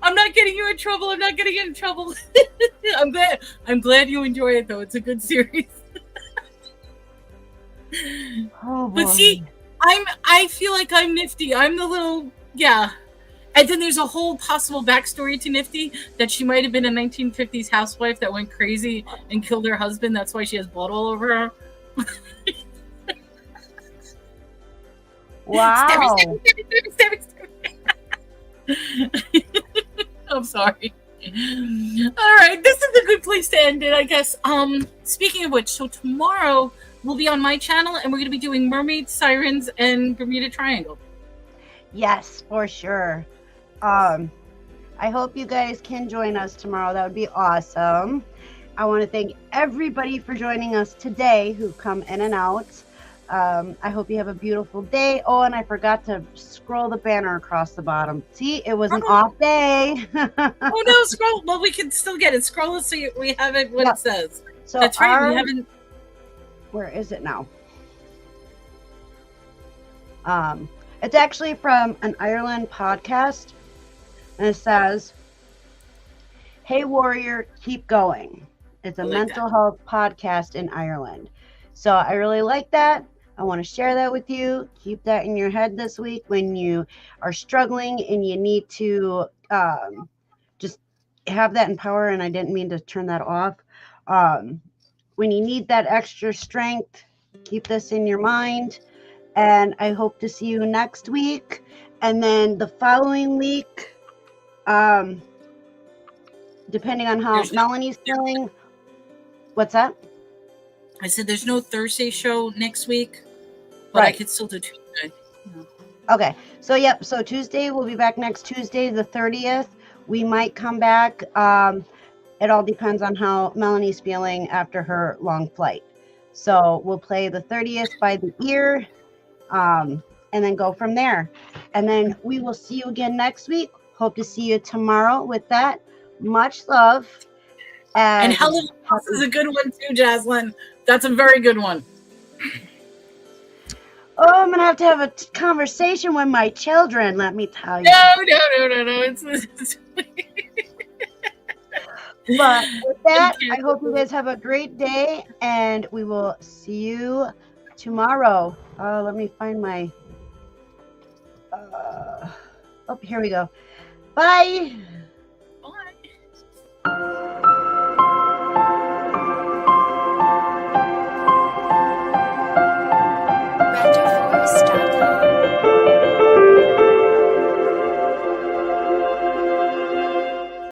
I'm not getting you in trouble. I'm not getting you in trouble. I'm glad you enjoy it though. It's a good series. Oh boy. But see, I feel like I'm Nifty. I'm the little, yeah. And then there's a whole possible backstory to Nifty, that she might have been a 1950s housewife that went crazy and killed her husband. That's why she has blood all over her. Wow. Stabby. I'm sorry. All right, this is a good place to end it, I guess. Speaking of which, so tomorrow we'll be on my channel, and we're going to be doing Mermaids, Sirens, and Bermuda Triangle. Yes, for sure. I hope you guys can join us tomorrow. That would be awesome. I want to thank everybody for joining us today who've come in and out. I hope you have a beautiful day. Oh, and I forgot to scroll the banner across the bottom. See, it was an off day. Oh no, scroll. Well, we can still get it. Scroll it so we have it what it says. So that's right. We haven't. Where is it now? It's actually from an Ireland podcast, and it says, "Hey warrior, keep going." It's a mental health podcast in Ireland. So I really like that. I want to share that with you. Keep that in your head this week when you are struggling and you need to just have that in power. And I didn't mean to turn that off. When you need that extra strength, keep this in your mind. And I hope to see you next week. And then the following week, depending on how Melanie's feeling. What's that? I said there's no Thursday show next week, but I could still do Tuesday. Yeah. Okay. So, yep. So Tuesday, we'll be back next Tuesday, the 30th. We might come back. It all depends on how Melanie's feeling after her long flight. So we'll play the 30th by the ear, and then go from there. And then we will see you again next week. Hope to see you tomorrow. With that, much love. And Helen is a good one too, Jaslyn. That's a very good one. Oh, I'm gonna have to have a conversation with my children. Let me tell you. No. It's But with that, I hope you guys have a great day, and we will see you tomorrow. Let me find my. Oh, here we go. Bye.